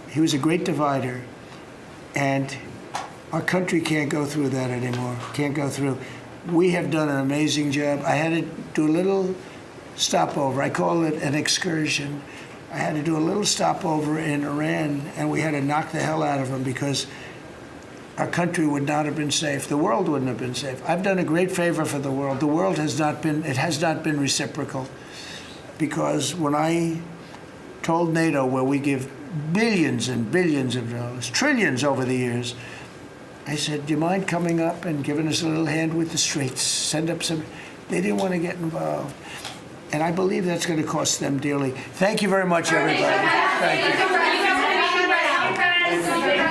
He was a great divider. And our country can't go through that anymore, can't go through. We have done an amazing job. I had to do a little stopover. I call it an excursion. I had to do a little stopover in Iran, and we had to knock the hell out of them because our country would not have been safe. The world wouldn't have been safe. I've done a great favor for the world. The world has not been reciprocal. Because when I told NATO, where we give billions and billions of dollars, trillions over the years, I said, do you mind coming up and giving us a little hand with the streets? Send up some. They didn't want to get involved. And I believe that's going to cost them dearly. Thank you very much, everybody. Thank you.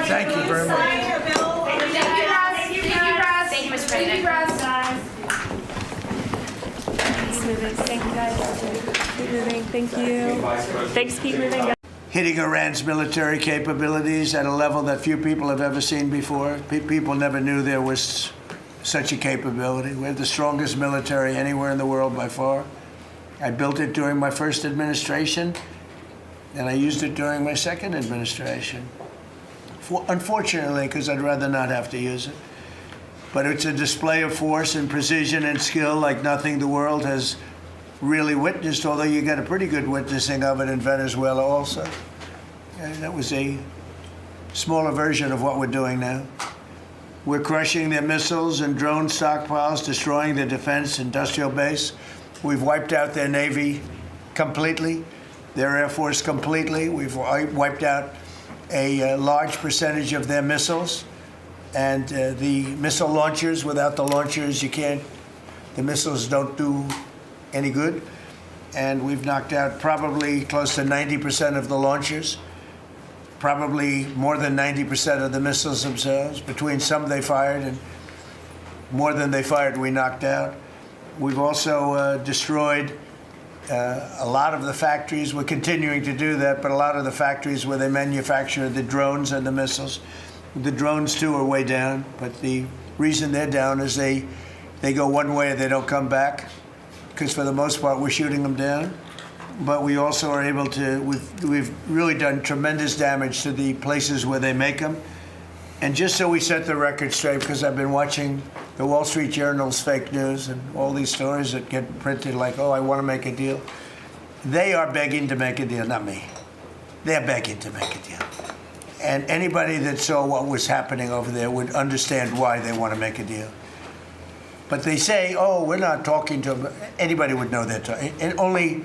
Thank you very much. Thank you, Mr. President. Thank you, guys. Keep moving. Thank you. Thanks. Keep moving. Hitting Iran's military capabilities at a level that few people have ever seen before. People never knew there was such a capability. We have the strongest military anywhere in the world by far. I built it during my first administration, and I used it during my second administration. Unfortunately, because I'd rather not have to use it. But it's a display of force and precision and skill like nothing the world has really witnessed, although you get a pretty good witnessing of it in Venezuela also. And that was a smaller version of what we're doing now. We're crushing their missiles and drone stockpiles, destroying their defense industrial base. We've wiped out their Navy completely, their Air Force completely. We've wiped out a large percentage of their missiles. And the missile launchers, without the launchers, the missiles don't do any good. And we've knocked out probably close to 90% of the launchers, probably more than 90% of the missiles themselves. Between some they fired and more than they fired, we knocked out. We've also destroyed a lot of the factories. We're continuing to do that, but a lot of the factories where they manufacture the drones and the missiles. The drones, too, are way down, but the reason they're down is they go one way and they don't come back, because for the most part, we're shooting them down. But we also are able to, we've really done tremendous damage to the places where they make them. And just so we set the record straight, because I've been watching the Wall Street Journal's fake news and all these stories that get printed like, oh, I want to make a deal. They are begging to make a deal, not me. They're begging to make a deal. And anybody that saw what was happening over there would understand why they want to make a deal. But they say, oh, we're not talking to them. Anybody would know that. And only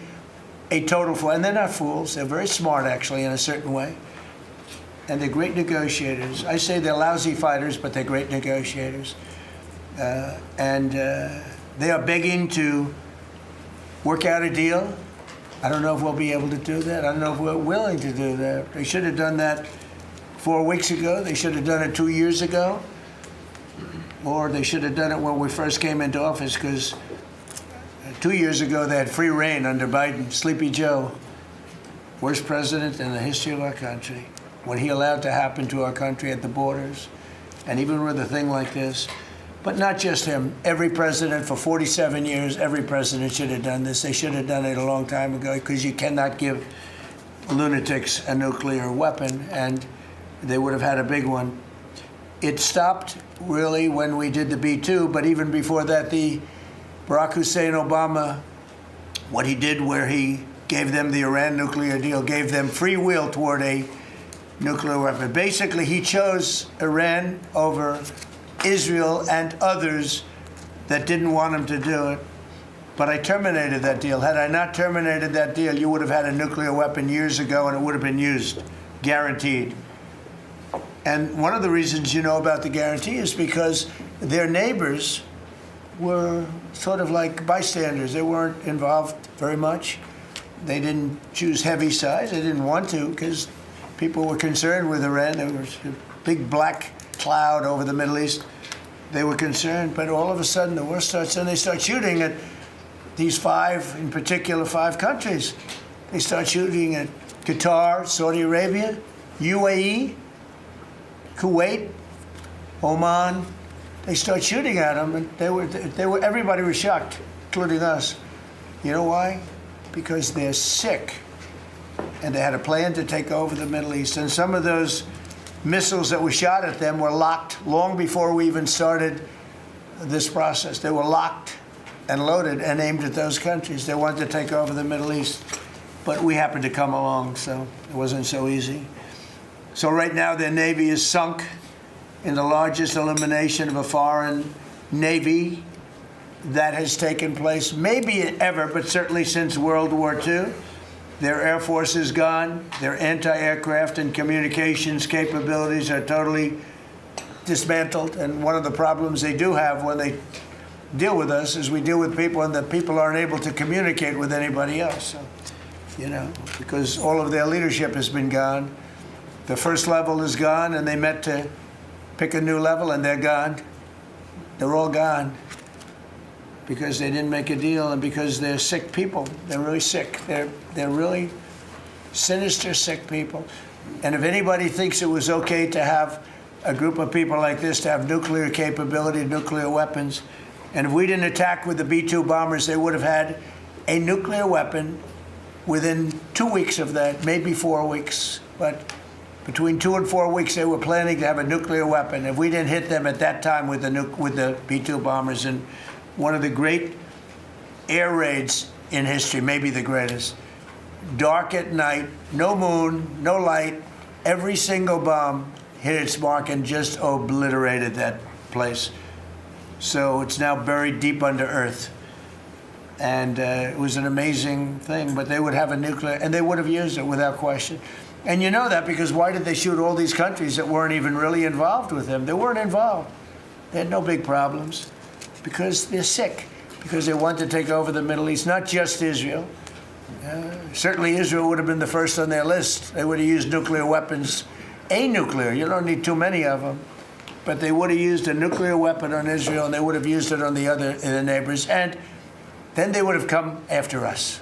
a total fool. And they're not fools. They're very smart, actually, in a certain way. And they're great negotiators. I say they're lousy fighters, but they're great negotiators. And they are begging to work out a deal. I don't know if we'll be able to do that. I don't know if we're willing to do that. They should have done that 4 weeks ago. They should have done it 2 years ago. Or they should have done it when we first came into office, because 2 years ago they had free reign under Biden. Sleepy Joe, worst president in the history of our country. When he allowed to happen to our country at the borders, and even with a thing like this. But not just him. Every president for 47 years, every president should have done this. They should have done it a long time ago, because you cannot give lunatics a nuclear weapon, and they would have had a big one. It stopped really when we did the B-2, but even before that, the Barack Hussein Obama, what he did where he gave them the Iran nuclear deal, gave them free will toward a nuclear weapon. Basically, he chose Iran over Israel and others that didn't want him to do it. But I terminated that deal. Had I not terminated that deal, you would have had a nuclear weapon years ago, and it would have been used, guaranteed. And one of the reasons you know about the guarantee is because their neighbors were sort of like bystanders. They weren't involved very much. They didn't choose heavy sides. They didn't want to because people were concerned with Iran. There was a big black cloud over the Middle East. They were concerned, but all of a sudden the war starts and they start shooting at these five, in particular, 5 countries. They start shooting at Qatar, Saudi Arabia, UAE, Kuwait, Oman. They start shooting at them, and everybody was shocked, including us. You know why? Because they're sick, and they had a plan to take over the Middle East. And some of those missiles that were shot at them were locked long before we even started this process. They were locked and loaded and aimed at those countries. They wanted to take over the Middle East, but we happened to come along, so it wasn't so easy. So right now their navy is sunk in the largest elimination of a foreign navy that has taken place, maybe ever, but certainly since World War II. Their Air Force is gone. Their anti-aircraft and communications capabilities are totally dismantled. And one of the problems they do have when they deal with us is we deal with people and the people aren't able to communicate with anybody else. So, you know, because all of their leadership has been gone. The first level is gone, and they met to pick a new level, and they're gone. They're all gone because they didn't make a deal and because they're sick people. They're really sick. They're really sinister, sick people. And if anybody thinks it was okay to have a group of people like this to have nuclear capability, nuclear weapons, and if we didn't attack with the B-2 bombers, they would have had a nuclear weapon within 2 weeks of that, maybe 4 weeks. But between 2 and 4 weeks, they were planning to have a nuclear weapon. If we didn't hit them at that time with the B-2 bombers, and one of the great air raids in history, maybe the greatest, dark at night, no moon, no light, every single bomb hit its mark and just obliterated that place. So it's now buried deep under earth. And it was an amazing thing, but they would have a nuclear, and they would have used it without question. And you know that because why did they shoot all these countries that weren't even really involved with them? They weren't involved. They had no big problems because they're sick, because they want to take over the Middle East, not just Israel. Certainly Israel would have been the first on their list. They would have used nuclear weapons, a nuclear, you don't need too many of them, but they would have used a nuclear weapon on Israel, and they would have used it on the neighbors, and then they would have come after us.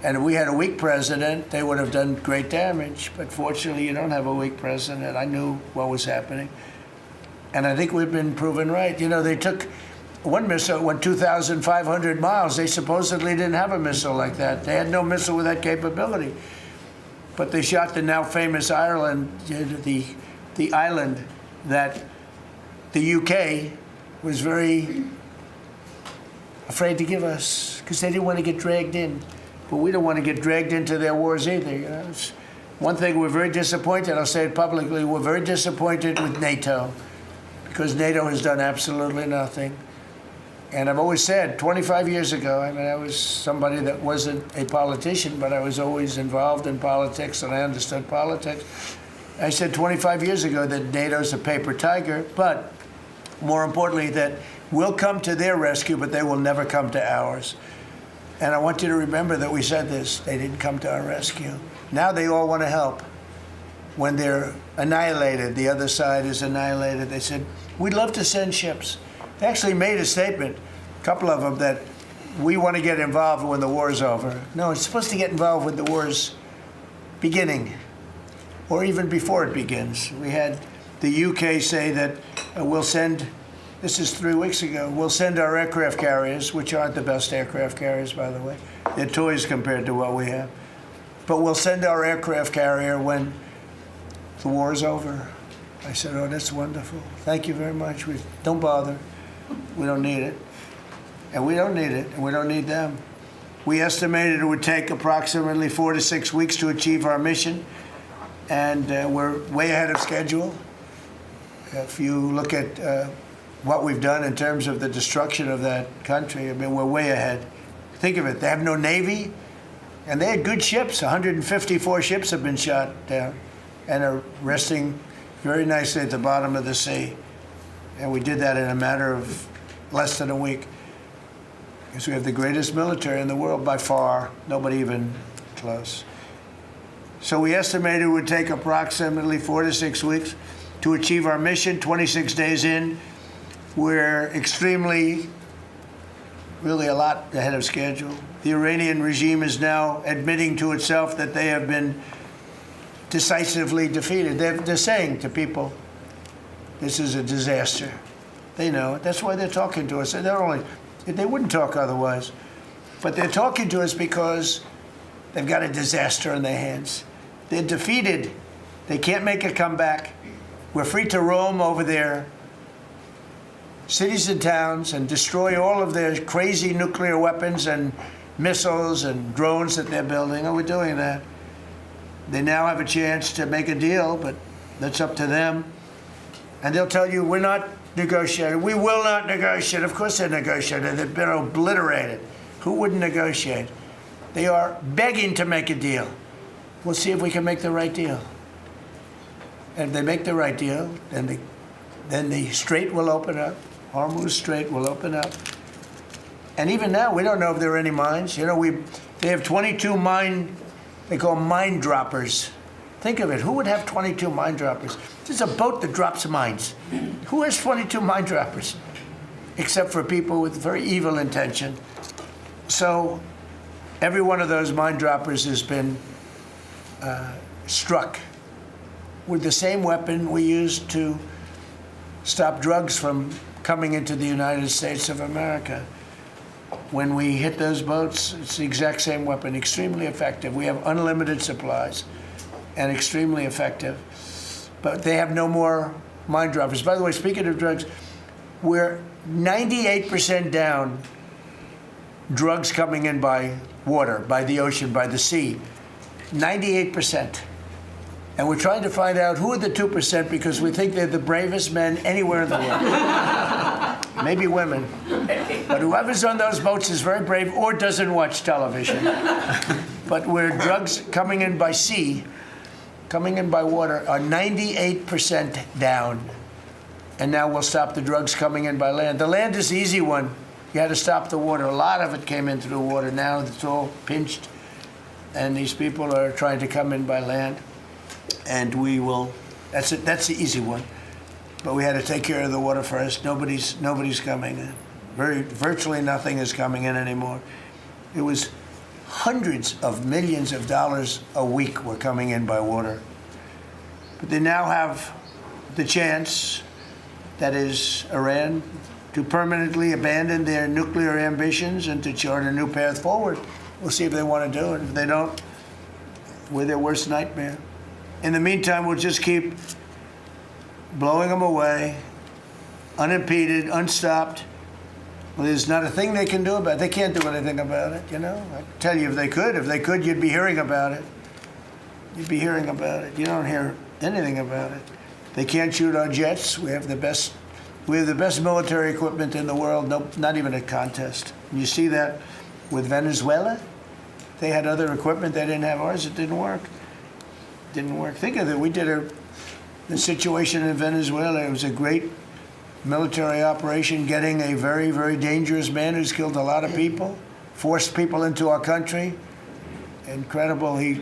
And if we had a weak president, they would have done great damage. But fortunately, you don't have a weak president. I knew what was happening. And I think we've been proven right. You know, they took one missile, went 2,500 miles. They supposedly didn't have a missile like that. They had no missile with that capability. But they shot the now famous Ireland, the island that the UK was very afraid to give us because they didn't want to get dragged in. But we don't want to get dragged into their wars either. You know? It's one thing, we're very disappointed, I'll say it publicly, we're very disappointed with NATO because NATO has done absolutely nothing. And I've always said, 25 years ago, I mean, I was somebody that wasn't a politician, but I was always involved in politics and I understood politics. I said 25 years ago that NATO's a paper tiger, but more importantly, that we'll come to their rescue, but they will never come to ours. And I want you to remember that we said this. They didn't come to our rescue. Now they all want to help. When they're annihilated, the other side is annihilated, they said, we'd love to send ships. They actually made a statement, a couple of them, that we want to get involved when the war's over. No, it's supposed to get involved when the war's beginning, or even before it begins. We had the UK say that we'll send, this is 3 weeks ago, we'll send our aircraft carriers, which aren't the best aircraft carriers, by the way. They're toys compared to what we have. But we'll send our aircraft carrier when the war is over. I said, oh, that's wonderful. Thank you very much. Don't bother. We don't need it. And we don't need it, and we don't need them. We estimated it would take approximately 4 to 6 weeks to achieve our mission, and we're way ahead of schedule. If you look at what we've done in terms of the destruction of that country, I mean, we're way ahead. Think of it, they have no Navy, and they had good ships. 154 ships have been shot down and are resting very nicely at the bottom of the sea. And we did that in a matter of less than a week. Because we have the greatest military in the world by far, nobody even close. So we estimated it would take approximately 4 to 6 weeks to achieve our mission. 26 days in, we're extremely, really a lot ahead of schedule. The Iranian regime is now admitting to itself that they have been decisively defeated. They're saying to people, this is a disaster. They know it. That's why they're talking to us. They wouldn't talk otherwise. But they're talking to us because they've got a disaster in their hands. They're defeated. They can't make a comeback. We're free to roam over their cities and towns and destroy all of their crazy nuclear weapons and missiles and drones that they're building. Oh, we're doing that. They now have a chance to make a deal, but that's up to them. And they'll tell you, we're not negotiating. We will not negotiate. Of course they're negotiating. They've been obliterated. Who wouldn't negotiate? They are begging to make a deal. We'll see if we can make the right deal. And if they make the right deal, then the strait will open up. Hormuz Strait will open up. And even now, we don't know if there are any mines. You know, they have 22 they call mine droppers. Think of it. Who would have 22 mine droppers? There's a boat that drops mines. Who has 22 mine droppers? Except for people with very evil intention. So every one of those mine droppers has been struck with the same weapon we used to stop drugs from coming into the United States of America. When we hit those boats, it's the exact same weapon, extremely effective. We have unlimited supplies and extremely effective. But they have no more mine droppers. By the way, speaking of drugs, we're 98% down drugs coming in by water, by the ocean, by the sea. 98%. And we're trying to find out who are the 2% because we think they're the bravest men anywhere in the world. Maybe women. But whoever's on those boats is very brave or doesn't watch television. But where drugs coming in by sea, coming in by water, are 98% down. And now we'll stop the drugs coming in by land. The land is the easy one. You had to stop the water. A lot of it came in through the water. Now it's all pinched. And these people are trying to come in by land. And we will, that's it, that's the easy one. But we had to take care of the water first. Nobody's coming in. Virtually nothing is coming in anymore. It was hundreds of millions of dollars a week were coming in by water. But they now have the chance, that is Iran, to permanently abandon their nuclear ambitions and to chart a new path forward. We'll see if they want to do it. If they don't, we're their worst nightmare. In the meantime, we'll just keep blowing them away, unimpeded, unstopped. Well, there's not a thing they can do about it. They can't do anything about it, you know. I tell you, if they could, you'd be hearing about it. You'd be hearing about it. You don't hear anything about it. They can't shoot our jets. We have the best military equipment in the world. No, not even a contest. And you see that with Venezuela. They had other equipment. They didn't have ours. It didn't work. Didn't work. Think of it. We did the situation in Venezuela. It was a great military operation, getting a very, very dangerous man who's killed a lot of people, forced people into our country. Incredible. He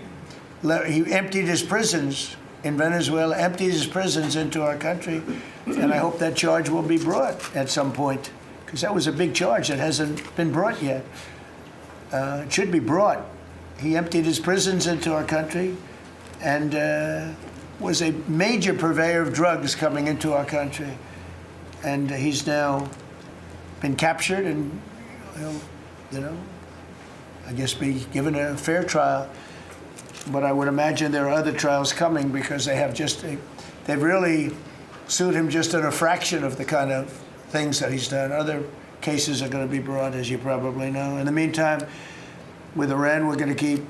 emptied his prisons in Venezuela, emptied his prisons into our country, and I hope that charge will be brought at some point, because that was a big charge that hasn't been brought yet. It should be brought. He emptied his prisons into our country and was a major purveyor of drugs coming into our country. And he's now been captured and, I guess be given a fair trial. But I would imagine there are other trials coming because they've really sued him just in a fraction of the kind of things that he's done. Other cases are going to be brought, as you probably know. In the meantime, with Iran, we're going to keep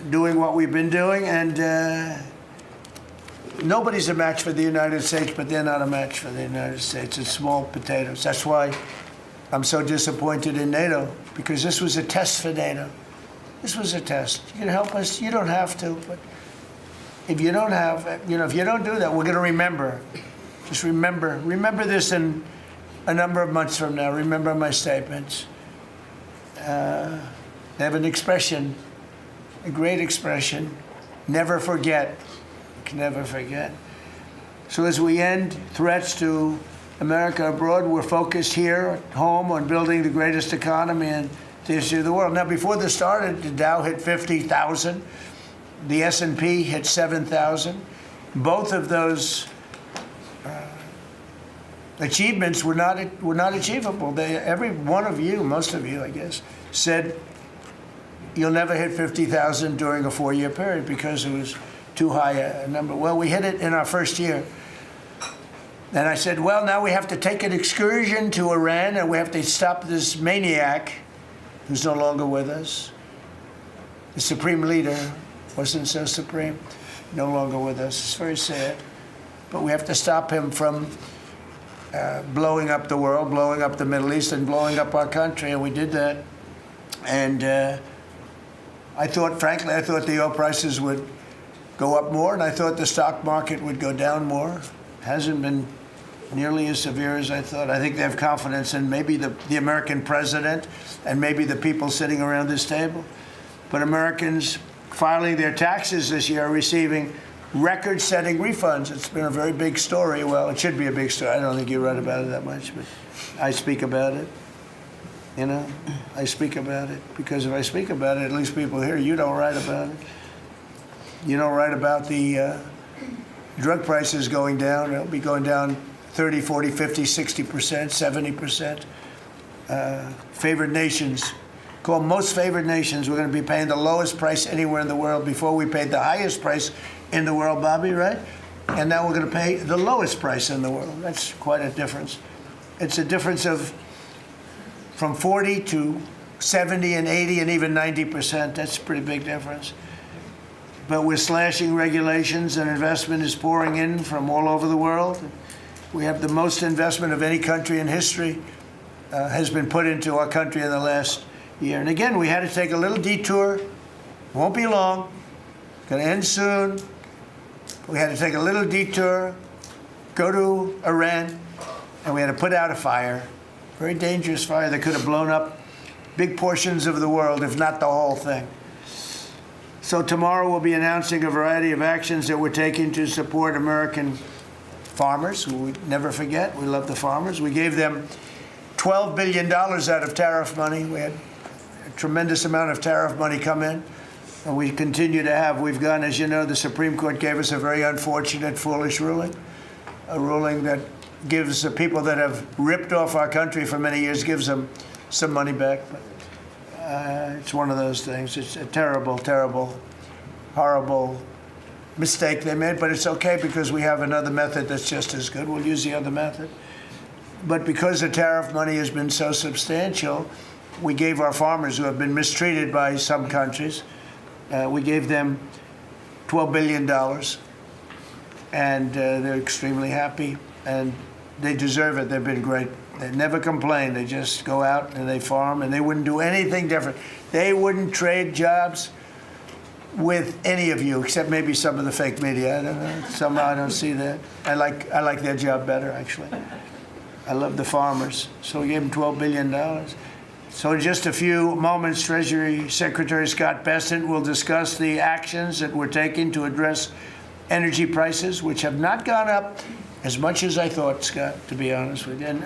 doing what we've been doing, and nobody's a match for the United States, but they're not a match for the United States. It's small potatoes. That's why I'm so disappointed in NATO because this was a test for NATO. This was a test. You can help us. You don't have to, but if you don't have, if you don't do that, we're going to remember. Just remember this in a number of months from now. Remember my statements. They have an expression, a great expression. Never forget. Never forget. So as we end threats to America abroad, we're focused here at home on building the greatest economy in the history of the world. Now, before this started, the Dow hit 50,000. The S&P hit 7,000. Both of those achievements were not achievable. Every one of you, most of you, I guess, said you'll never hit 50,000 during a 4-year period because it was too high a number. Well, we hit it in our first year. And I said, well, now we have to take an excursion to Iran and we have to stop this maniac who's no longer with us. The supreme leader wasn't so supreme, no longer with us. It's very sad. But we have to stop him from blowing up the world, blowing up the Middle East, and blowing up our country. And we did that. And frankly, I thought the oil prices would go up more, and I thought the stock market would go down more. Hasn't been nearly as severe as I thought. I think they have confidence in maybe the American president and maybe the people sitting around this table. But Americans filing their taxes this year are receiving record-setting refunds. It's been a very big story. Well, it should be a big story. I don't think you read about it that much, but I speak about it. I speak about it because if I speak about it, at least people here, you don't write about it. You don't write about the drug prices going down. It'll be going down 30, 40, 50, 60%, 70%. Favored nations, called most favored nations, we're going to be paying the lowest price anywhere in the world. Before we paid the highest price in the world, Bobby, right? And now we're going to pay the lowest price in the world. That's quite a difference. It's a difference of from 40 to 70 and 80 and even 90%. That's a pretty big difference. But we're slashing regulations and investment is pouring in from all over the world. We have the most investment of any country in history has been put into our country in the last year. And again, we had to take a little detour. Won't be long. Going to end soon. We had to take a little detour, go to Iran, and we had to put out a fire. Very dangerous fire that could have blown up big portions of the world, if not the whole thing. So tomorrow we'll be announcing a variety of actions that we're taking to support American farmers, who we never forget. We love the farmers. We gave them $12 billion out of tariff money. We had a tremendous amount of tariff money come in, and we continue to have. We've gone, as you know, the Supreme Court gave us a very unfortunate, foolish ruling, a ruling that gives the people that have ripped off our country for many years, gives them some money back. But it's one of those things. It's a terrible, terrible, horrible mistake they made, but it's okay because we have another method that's just as good. We'll use the other method. But because the tariff money has been so substantial, we gave our farmers who have been mistreated by some countries, we gave them $12 billion, and they're extremely happy, and they deserve it. They've been great. They never complain. They just go out and they farm, and they wouldn't do anything different. They wouldn't trade jobs with any of you, except maybe some of the fake media. I don't know. Somehow I don't see that. I like their job better, actually. I love the farmers. So we gave them $12 billion. So in just a few moments, Treasury Secretary Scott Bessent will discuss the actions that we're taking to address energy prices, which have not gone up as much as I thought, Scott, to be honest with you. And,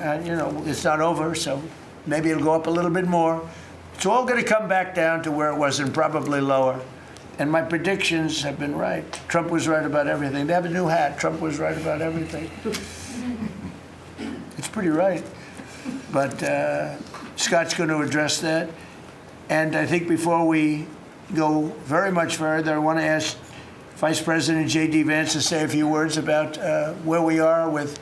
it's not over, so maybe it'll go up a little bit more. It's all going to come back down to where it was and probably lower. And my predictions have been right. Trump was right about everything. They have a new hat. Trump was right about everything. It's pretty right. But Scott's going to address that. And I think before we go very much further, I want to ask Vice President J.D. Vance to say a few words about where we are with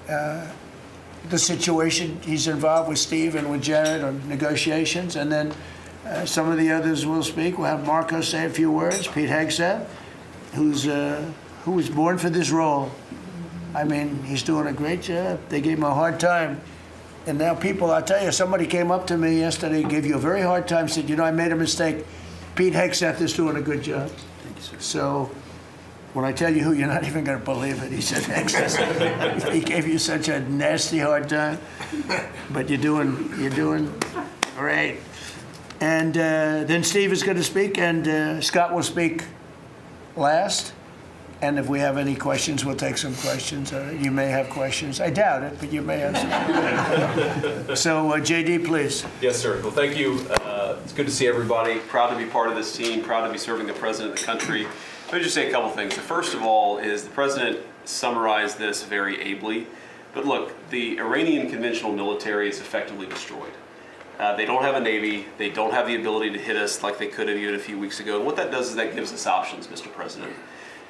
the situation he's involved with Steve and with Jared on negotiations. And then some of the others will speak. We'll have Marco say a few words. Pete Hegseth, who was born for this role. I mean, he's doing a great job. They gave him a hard time And now people, I'll tell you, somebody came up to me yesterday, gave you a very hard time, said, I made a mistake. Pete Hegseth is doing a good job. Thank you, sir. So when I tell you who, you're not even going to believe it. He said Hegseth. He gave you such a nasty hard time. But you're doing great. And then Steve is going to speak, and Scott will speak last. And if we have any questions, we'll take some questions. You may have questions. I doubt it, but you may have some. So, JD, please. Yes, sir. Well, thank you. It's good to see everybody. Proud to be part of this team. Proud to be serving the president of the country. Let me just say a couple things. The first of all is the president summarized this very ably. But look, the Iranian conventional military is effectively destroyed. They don't have a navy. They don't have the ability to hit us like they could have even a few weeks ago. And what that does is that gives us options, Mr. President.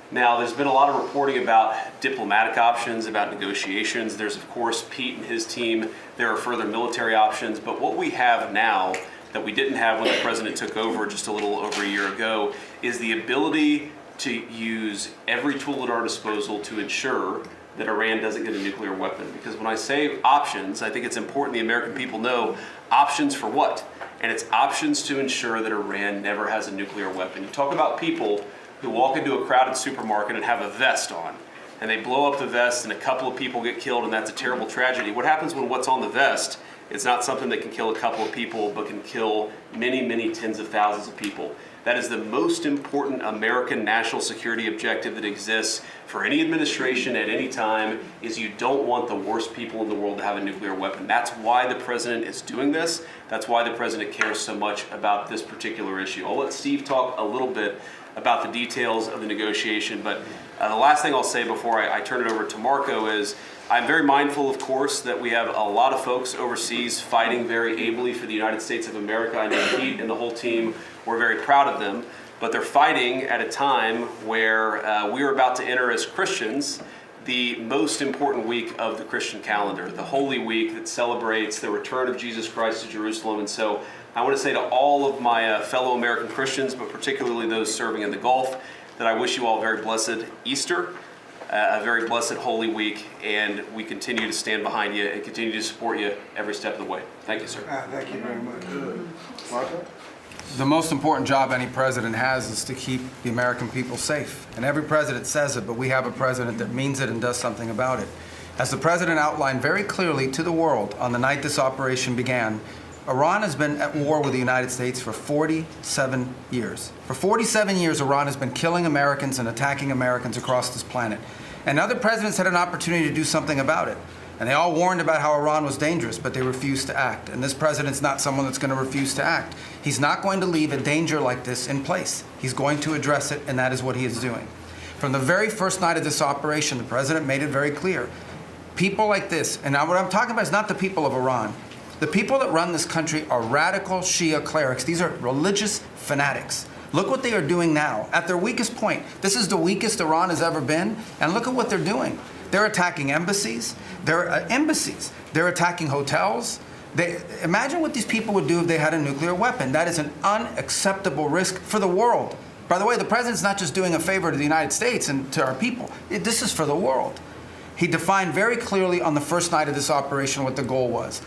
Now, there's been a lot of reporting about diplomatic options, about negotiations. There's, of course, Pete and his team. There are further military options. But what we have now that we didn't have when the president took over just a little over a year ago is the ability to use every tool at our disposal to ensure that Iran doesn't get a nuclear weapon. Because when I say options, I think it's important the American people know options for what? And it's options to ensure that Iran never has a nuclear weapon. You talk about people who walk into a crowded supermarket and have a vest on, and they blow up the vest and a couple of people get killed, and that's a terrible tragedy. What happens when what's on the vest is not something that can kill a couple of people, but can kill many, many tens of thousands of people? That is the most important American national security objective that exists for any administration at any time, is you don't want the worst people in the world to have a nuclear weapon. That's why the president is doing this. That's why the president cares so much about this particular issue. I'll let Steve talk a little bit about the details of the negotiation, but the last thing I'll say before I turn it over to Marco is I'm very mindful, of course, that we have a lot of folks overseas fighting very ably for the United States of America. I know Pete and the whole team, we're very proud of them, but they're fighting at a time where we are about to enter as Christians the most important week of the Christian calendar, the Holy Week that celebrates the return of Jesus Christ to Jerusalem. And so I want to say to all of my fellow American Christians, but particularly those serving in the Gulf, that I wish you all a very blessed Easter, a very blessed Holy Week, and we continue to stand behind you and continue to support you every step of the way. Thank you, sir. Thank you very much. Marco? The most important job any president has is to keep the American people safe. And every president says it, but we have a president that means it and does something about it. As the president outlined very clearly to the world on the night this operation began, Iran has been at war with the United States for 47 years. For 47 years, Iran has been killing Americans and attacking Americans across this planet. And other presidents had an opportunity to do something about it. And they all warned about how Iran was dangerous, but they refused to act. And this president's not someone that's going to refuse to act. He's not going to leave a danger like this in place. He's going to address it, and that is what he is doing. From the very first night of this operation, the president made it very clear. People like this, and now what I'm talking about is not the people of Iran. The people that run this country are radical Shia clerics. These are religious fanatics. Look what they are doing now. At their weakest point, this is the weakest Iran has ever been, and look at what they're doing. They're attacking embassies. They're attacking hotels. Imagine what these people would do if they had a nuclear weapon. That is an unacceptable risk for the world. By the way, the president's not just doing a favor to the United States and to our people. This is for the world. He defined very clearly on the first night of this operation what the goal was.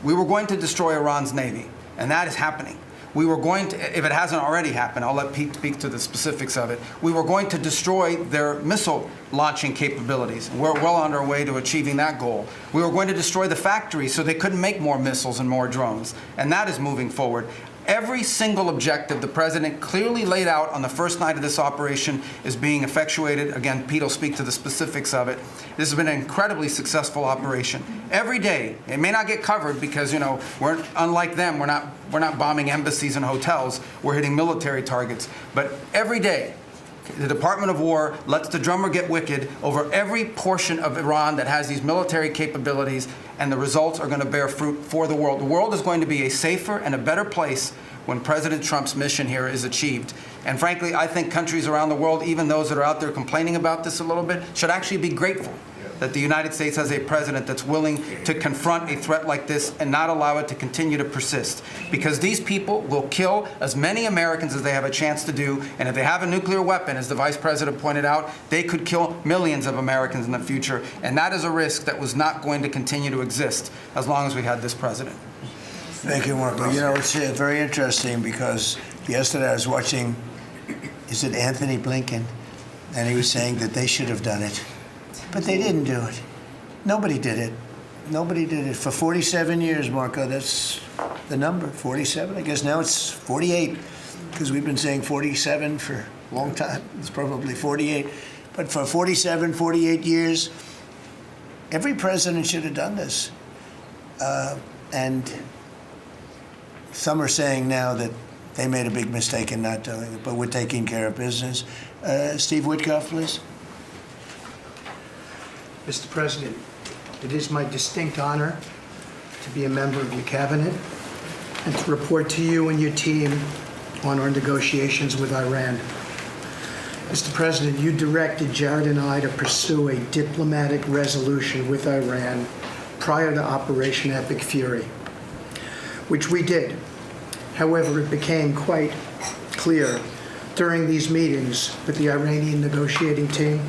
We were going to destroy Iran's navy, and that is happening. We were going to, if it hasn't already happened, I'll let Pete speak to the specifics of it. We were going to destroy their missile launching capabilities. We're well on our way to achieving that goal. We were going to destroy the factories so they couldn't make more missiles and more drones, and that is moving forward. Every single objective the president clearly laid out on the first night of this operation is being effectuated. Again, Pete will speak to the specifics of it. This has been an incredibly successful operation. Every day, it may not get covered because, we're unlike them. We're not bombing embassies and hotels. We're hitting military targets. But every day, the Department of War lets the drummer get wicked over every portion of Iran that has these military capabilities, and the results are going to bear fruit for the world. The world is going to be a safer and a better place when President Trump's mission here is achieved. And frankly, I think countries around the world, even those that are out there complaining about this a little bit, should actually be grateful. that the United States has a president that's willing to confront a threat like this and not allow it to continue to persist. Because these people will kill as many Americans as they have a chance to do, and if they have a nuclear weapon, as the Vice President pointed out, they could kill millions of Americans in the future, and that is a risk that was not going to continue to exist as long as we had this president. Thank you, Marco. You know, it's very interesting because yesterday I was watching, is it Anthony Blinken? And he was saying that they should have done it. But they didn't do it. Nobody did it. Nobody did it. For 47 years, Marco, that's the number, 47. I guess now it's 48, because we've been saying 47 for a long time. It's probably 48. But for 47, 48 years, every president should have done this. And some are saying now that they made a big mistake in not doing it, but we're taking care of business. Steve Witkoff, please. Mr. President, it is my distinct honor to be a member of your cabinet and to report to you and your team on our negotiations with Iran. Mr. President, you directed Jared and I to pursue a diplomatic resolution with Iran prior to Operation Epic Fury, which we did. However, it became quite clear during these meetings with the Iranian negotiating team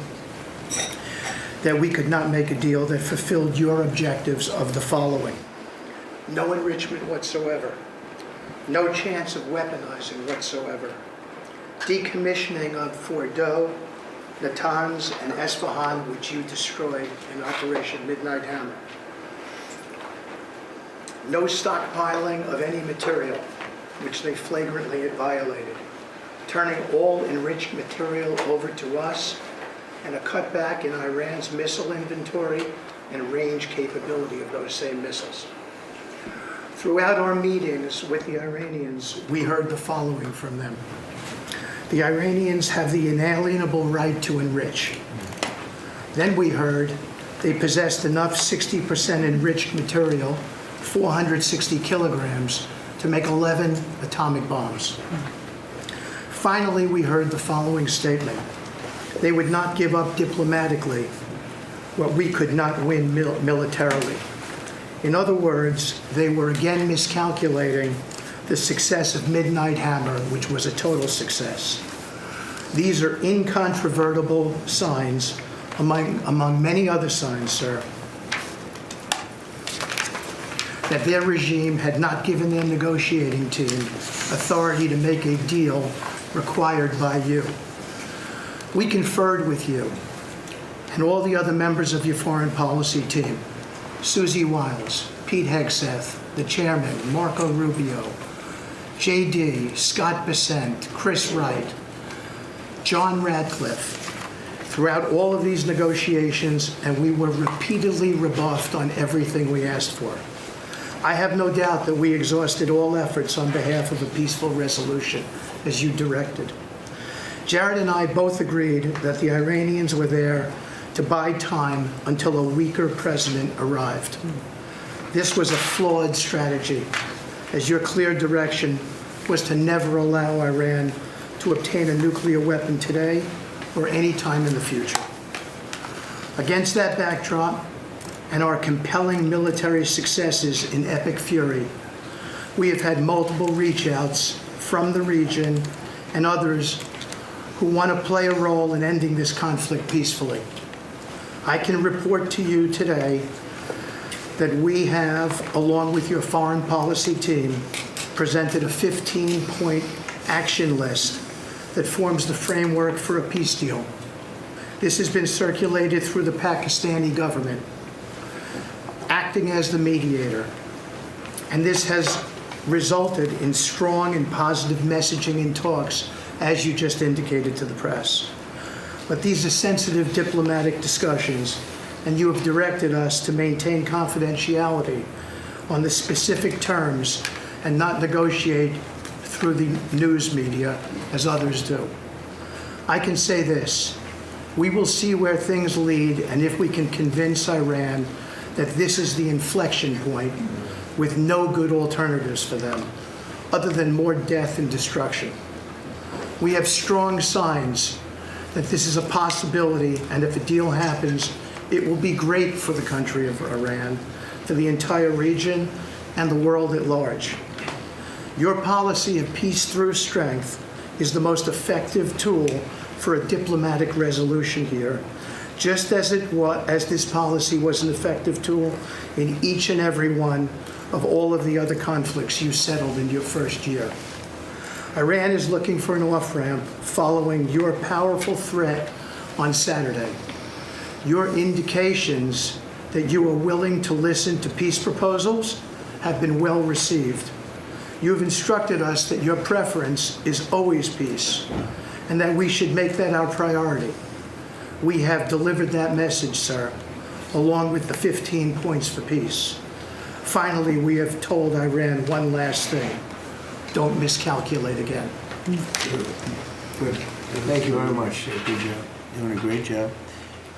that we could not make a deal that fulfilled your objectives of the following: no enrichment whatsoever, no chance of weaponizing whatsoever, decommissioning of Fordow, Natanz, and Esfahan, which you destroyed in Operation Midnight Hammer, no stockpiling of any material, which they flagrantly had violated, turning all enriched material over to us, and a cutback in Iran's missile inventory and range capability of those same missiles. Throughout our meetings with the Iranians, we heard the following from them. The Iranians have the inalienable right to enrich. Then we heard they possessed enough 60% enriched material, 460 kilograms, to make 11 atomic bombs. Finally, we heard the following statement. They would not give up diplomatically what we could not win militarily. In other words, they were again miscalculating the success of Midnight Hammer, which was a total success. These are incontrovertible signs, among many other signs, sir, that their regime had not given their negotiating team authority to make a deal required by you. We conferred with you and all the other members of your foreign policy team, Susie Wiles, Pete Hegseth, the chairman, Marco Rubio, JD, Scott Bessent, Chris Wright, John Radcliffe, throughout all of these negotiations, and we were repeatedly rebuffed on everything we asked for. I have no doubt that we exhausted all efforts on behalf of a peaceful resolution, as you directed. Jared and I both agreed that the Iranians were there to buy time until a weaker president arrived. This was a flawed strategy, as your clear direction was to never allow Iran to obtain a nuclear weapon today or any time in the future. Against that backdrop, and our compelling military successes in Epic Fury, we have had multiple reach-outs from the region and others who want to play a role in ending this conflict peacefully. I can report to you today that we have, along with your foreign policy team, presented a 15-point action list that forms the framework for a peace deal. This has been circulated through the Pakistani government, acting as the mediator. And this has resulted in strong and positive messaging in talks, as you just indicated to the press. But these are sensitive diplomatic discussions, and you have directed us to maintain confidentiality on the specific terms and not negotiate through the news media as others do. I can say this: we will see where things lead, and if we can convince Iran that this is the inflection point with no good alternatives for them other than more death and destruction. We have strong signs that this is a possibility, and if a deal happens, It will be great for the country of Iran, for the entire region, and the world at large. Your policy of peace through strength is the most effective tool for a diplomatic resolution here, just as this policy was an effective tool in each and every one of all of the other conflicts you settled in your first year. Iran is looking for an off-ramp following your powerful threat on Saturday. Your indications that you are willing to listen to peace proposals have been well received. You have instructed us that your preference is always peace, and that we should make that our priority. We have delivered that message, sir, along with the 15 points for peace. Finally, we have told Iran one last thing. Don't miscalculate again. Good. Thank you very much. Good job. Doing a great job.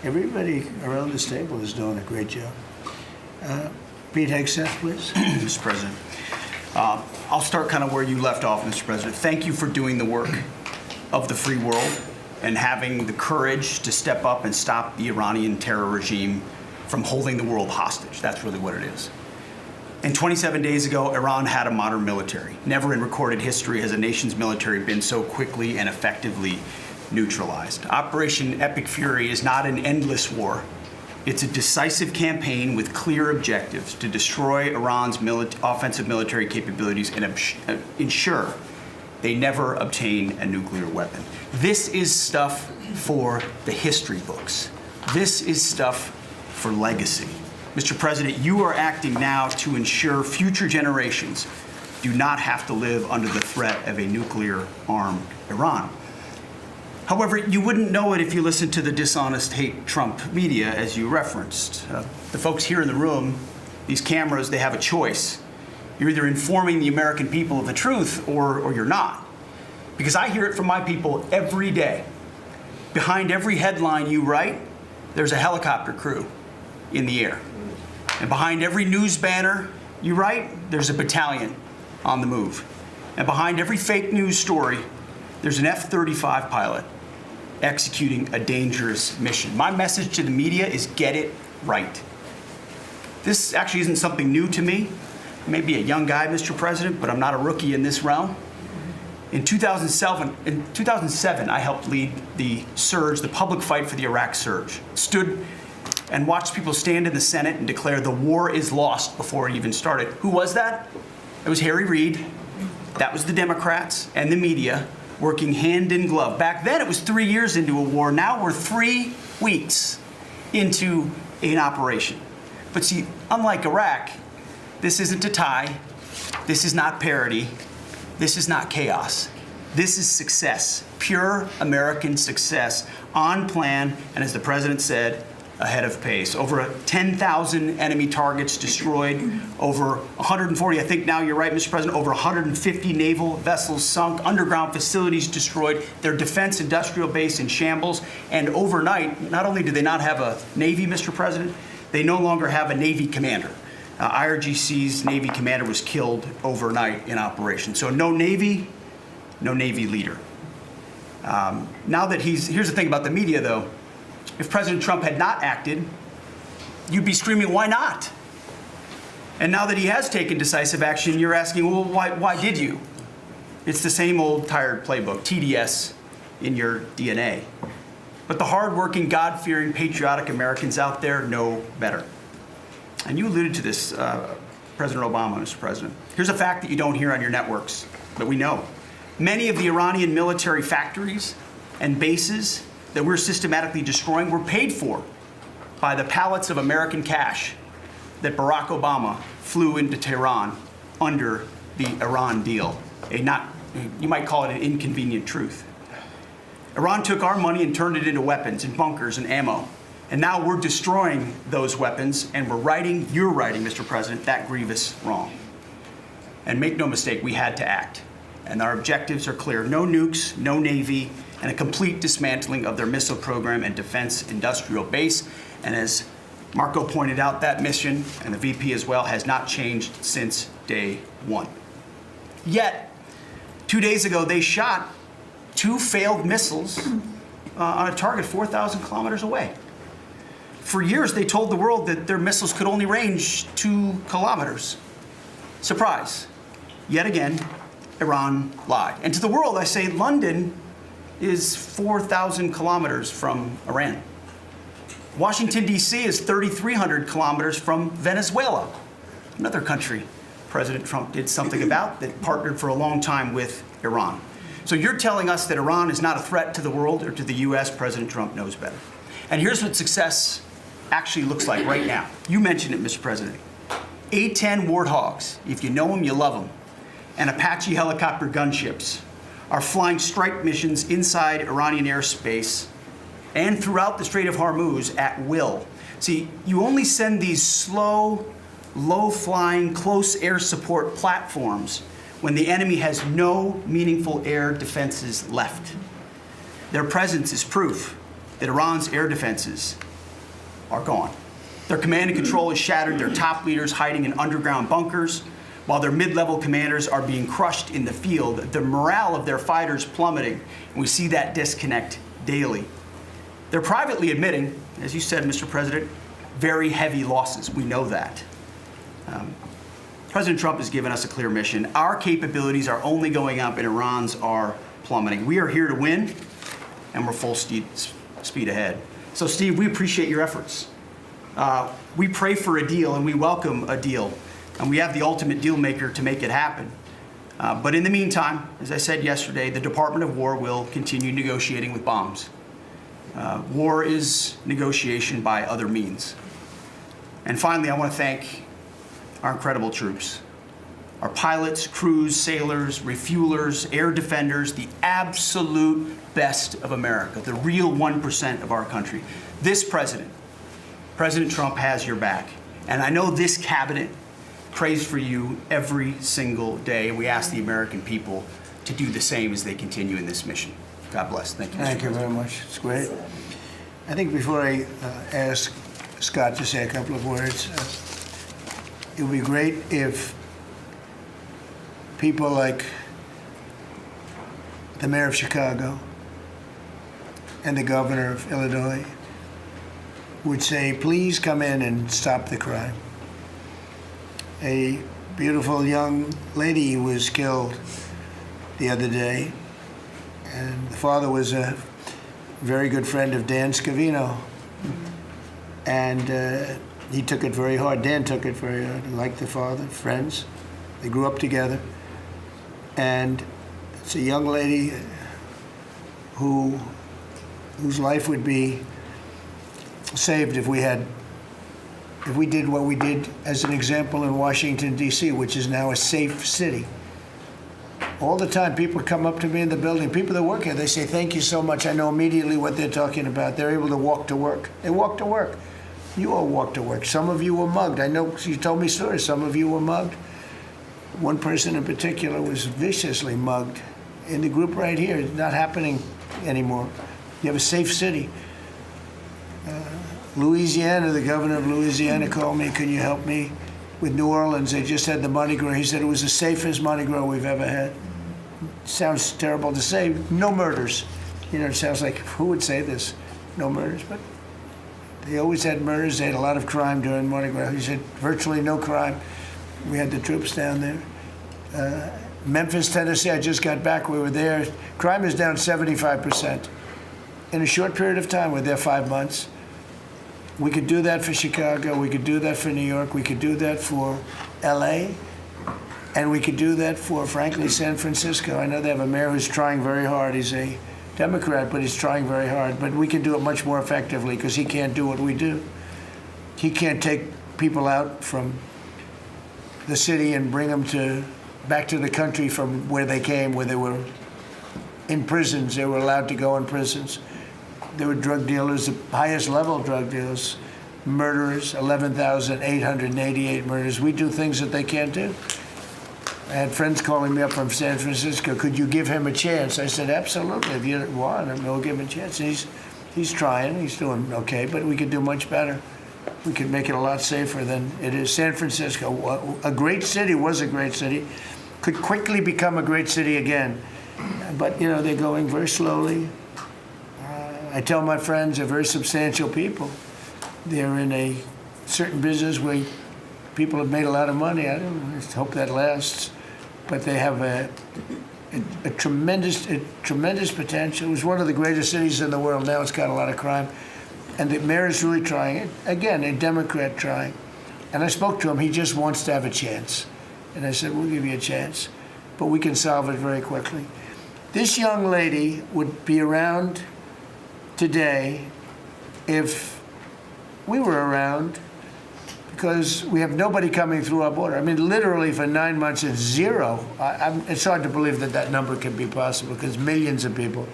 Everybody around this table is doing a great job. Pete Hegseth, please. Mr. President. I'll start kind of where you left off, Mr. President. Thank you for doing the work of the free world and having the courage to step up and stop the Iranian terror regime from holding the world hostage. That's really what it is. And 27 days ago, Iran had a modern military. Never in recorded history has a nation's military been so quickly and effectively neutralized. Operation Epic Fury is not an endless war. It's a decisive campaign with clear objectives to destroy Iran's offensive military capabilities and ensure they never obtain a nuclear weapon. This is stuff for the history books. This is stuff for legacy. Mr. President, you are acting now to ensure future generations do not have to live under the threat of a nuclear-armed Iran. However, you wouldn't know it if you listened to the dishonest hate Trump media, as you referenced. The folks here in the room, these cameras, they have a choice. You're either informing the American people of the truth or you're not. Because I hear it from my people every day. Behind every headline you write, there's a helicopter crew in the air. And behind every news banner you write, there's a battalion on the move. And behind every fake news story, there's an F-35 pilot executing a dangerous mission. My message to the media is get it right. This actually isn't something new to me. I may be a young guy, Mr. President, but I'm not a rookie in this realm. In 2007, I helped lead the surge, the public fight for the Iraq surge. Stood and watched people stand in the Senate and declare the war is lost before it even started. Who was that? It was Harry Reid. That was the Democrats and the media working hand in glove. Back then, it was 3 years into a war. Now we're 3 weeks into an operation. But see, unlike Iraq, this isn't a tie. This is not parity. This is not chaos. This is success, pure American success, on plan, and as the president said, ahead of pace. Over 10,000 enemy targets destroyed, over 140, I think now you're right, Mr. President, over 150 naval vessels sunk, underground facilities destroyed, their defense industrial base in shambles, and overnight, not only do they not have a Navy, Mr. President, they no longer have a Navy commander. IRGC's Navy commander was killed overnight in operation. So no Navy leader. Now that here's the thing about the media though, if President Trump had not acted, you'd be screaming, why not? And now that he has taken decisive action, you're asking, well, why did you? It's the same old tired playbook, TDS in your DNA. But the hardworking, God-fearing, patriotic Americans out there know better. And you alluded to this, President Obama, Mr. President. Here's a fact that you don't hear on your networks, but we know. Many of the Iranian military factories and bases that we're systematically destroying were paid for by the pallets of American cash that Barack Obama flew into Tehran under the Iran deal. You might call it an inconvenient truth. Iran took our money and turned it into weapons and bunkers and ammo. And now we're destroying those weapons and you're righting, Mr. President, that grievous wrong. And make no mistake, we had to act. And our objectives are clear. No nukes, no Navy, and a complete dismantling of their missile program and defense industrial base. And as Marco pointed out, that mission, and the VP as well, has not changed since day one. Yet, 2 days ago, they shot 2 failed missiles on a target 4,000 kilometers away. For years, they told the world that their missiles could only range 2 kilometers. Surprise. Yet again, Iran lied. And to the world, I say London is 4,000 kilometers from Iran. Washington, D.C. is 3,300 kilometers from Venezuela, another country President Trump did something about that partnered for a long time with Iran. So you're telling us that Iran is not a threat to the world or to the U.S. President Trump knows better. And here's what success actually looks like right now. You mentioned it, Mr. President. A-10 Warthogs, if you know them, you love them, and Apache helicopter gunships are flying strike missions inside Iranian airspace and throughout the Strait of Hormuz at will. See, you only send these slow, low-flying, close air support platforms when the enemy has no meaningful air defenses left. Their presence is proof that Iran's air defenses are gone. Their command and control is shattered, their top leaders hiding in underground bunkers, while their mid-level commanders are being crushed in the field. The morale of their fighters plummeting, and we see that disconnect daily. They're privately admitting, as you said, Mr. President, very heavy losses. We know that. President Trump has given us a clear mission. Our capabilities are only going up and Iran's are plummeting. We are here to win, and we're full speed ahead. So, Steve, we appreciate your efforts. We pray for a deal, and we welcome a deal, and we have the ultimate deal maker to make it happen. But in the meantime, as I said yesterday, the Department of War will continue negotiating with bombs. War is negotiation by other means. And finally, I want to thank our incredible troops, our pilots, crews, sailors, refuelers, air defenders, the absolute best of America, the real 1% of our country. This president, President Trump, has your back. And I know this cabinet prays for you every single day. We ask the American people to do the same as they continue in this mission. God bless. Thank you. Thank you very much. It's great. I think before I ask Scott to say a couple of words, it would be great if people like the mayor of Chicago and the governor of Illinois would say, please come in and stop the crime. A beautiful young lady was killed the other day, and the father was a very good friend of Dan Scavino. And he took it very hard. Dan took it very hard, like the father, friends. They grew up together. And it's a young lady whose life would be saved if we did what we did as an example in Washington, D.C., which is now a safe city. All the time, people come up to me in the building, people that work here, they say, thank you so much. I know immediately what they're talking about. They're able to walk to work. They walk to work. You all walk to work. Some of you were mugged. I know you told me stories. Some of you were mugged. One person in particular was viciously mugged. In the group right here, it's not happening anymore. You have a safe city. Louisiana, the governor of Louisiana called me, can you help me with New Orleans? They just had the Mardi Gras. He said it was the safest Mardi Gras we've ever had. Sounds terrible to say. No murders. You know, it sounds like, who would say this? No murders, but they always had murders. They had a lot of crime during Mardi Gras. He said virtually no crime. We had the troops down there. Memphis, Tennessee, I just got back. We were there. Crime is down 75%. In a short period of time, we're there 5 months. We could do that for Chicago. We could do that for New York. We could do that for L.A. And we could do that for, frankly, San Francisco. I know they have a mayor who's trying very hard. He's a Democrat, but he's trying very hard. But we can do it much more effectively because he can't do what we do. He can't take people out from the city and bring them back to the country from where they came, where they were in prisons. They were allowed to go in prisons. There were drug dealers, the highest level drug dealers, murderers, 11,888 murders. We do things that they can't do. I had friends calling me up from San Francisco. Could you give him a chance? I said, absolutely. If you want him, we'll give him a chance. And he's trying. He's doing okay, but we could do much better. We could make it a lot safer than it is. San Francisco, a great city, was a great city, could quickly become a great city again. But, you know, they're going very slowly. I tell my friends, they're very substantial people. they're in a certain business where people have made a lot of money. I hope that lasts. But they have a tremendous potential. It was one of the greatest cities in the world. Now it's got a lot of crime. And the mayor is really trying it. Again, a Democrat trying. And I spoke to him. He just wants to have a chance. And I said, we'll give you a chance. But we can solve it very quickly. This young lady would be around today if we were around, because we have nobody coming through our border. I mean, literally for 9 months, it's zero. It's hard to believe that that number can be possible, because millions of people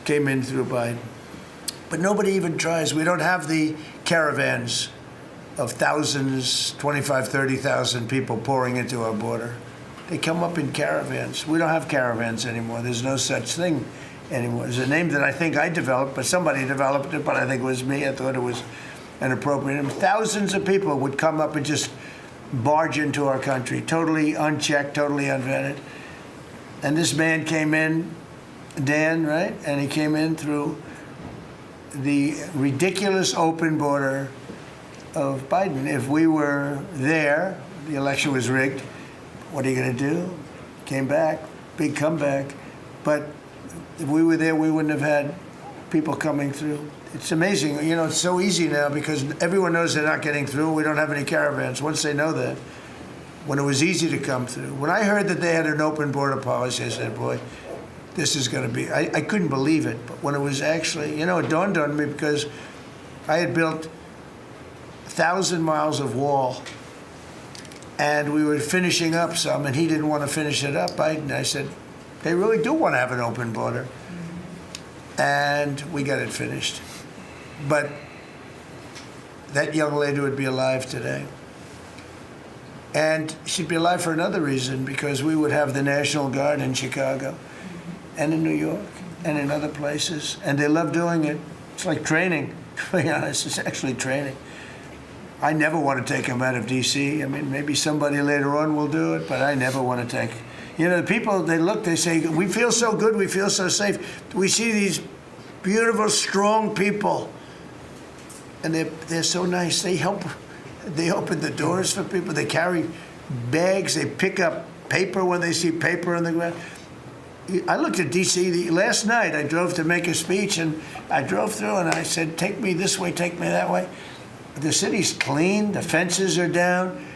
came in through Biden. But nobody even tries. We don't have the caravans of thousands, 25, 30,000 people pouring into our border. They come up in caravans. We don't have caravans anymore. There's no such thing anymore. There's a name that I think I developed, but somebody developed it, but I think it was me. I thought it was inappropriate. And thousands of people would come up and just barge into our country, totally unchecked, totally unvetted. And this man came in, Dan, right? And he came in through the ridiculous open border of Biden. If we were there, the election was rigged. What are you going to do? Came back, big comeback. But if we were there, we wouldn't have had people coming through. It's amazing. You know, it's so easy now because everyone knows they're not getting through. We don't have any caravans. Once they know that, when it was easy to come through. When I heard that they had an open border policy, I said, boy, this is going to be, I couldn't believe it. But when it was actually, you know, it dawned on me because I had built 1,000 miles of wall, and we were finishing up some, and he didn't want to finish it up. I said, they really do want to have an open border. And we got it finished. But that young lady would be alive today. And she'd be alive for another reason, because we would have the National Guard in Chicago and in New York and in other places. And they love doing it. It's like training, to be honest. It's actually training. I never want to take them out of D.C. I mean, maybe somebody later on will do it, but I never want to take. You know, the people, they look, they say, we feel so good, we feel so safe. We see these beautiful, strong people, and they're so nice. They help. They open the doors for people. They carry bags. They pick up paper when they see paper on the ground. I looked at D.C. last night. I drove to make a speech, and I drove through, and I said, take me this way, take me that way. The city's clean. The fences are down.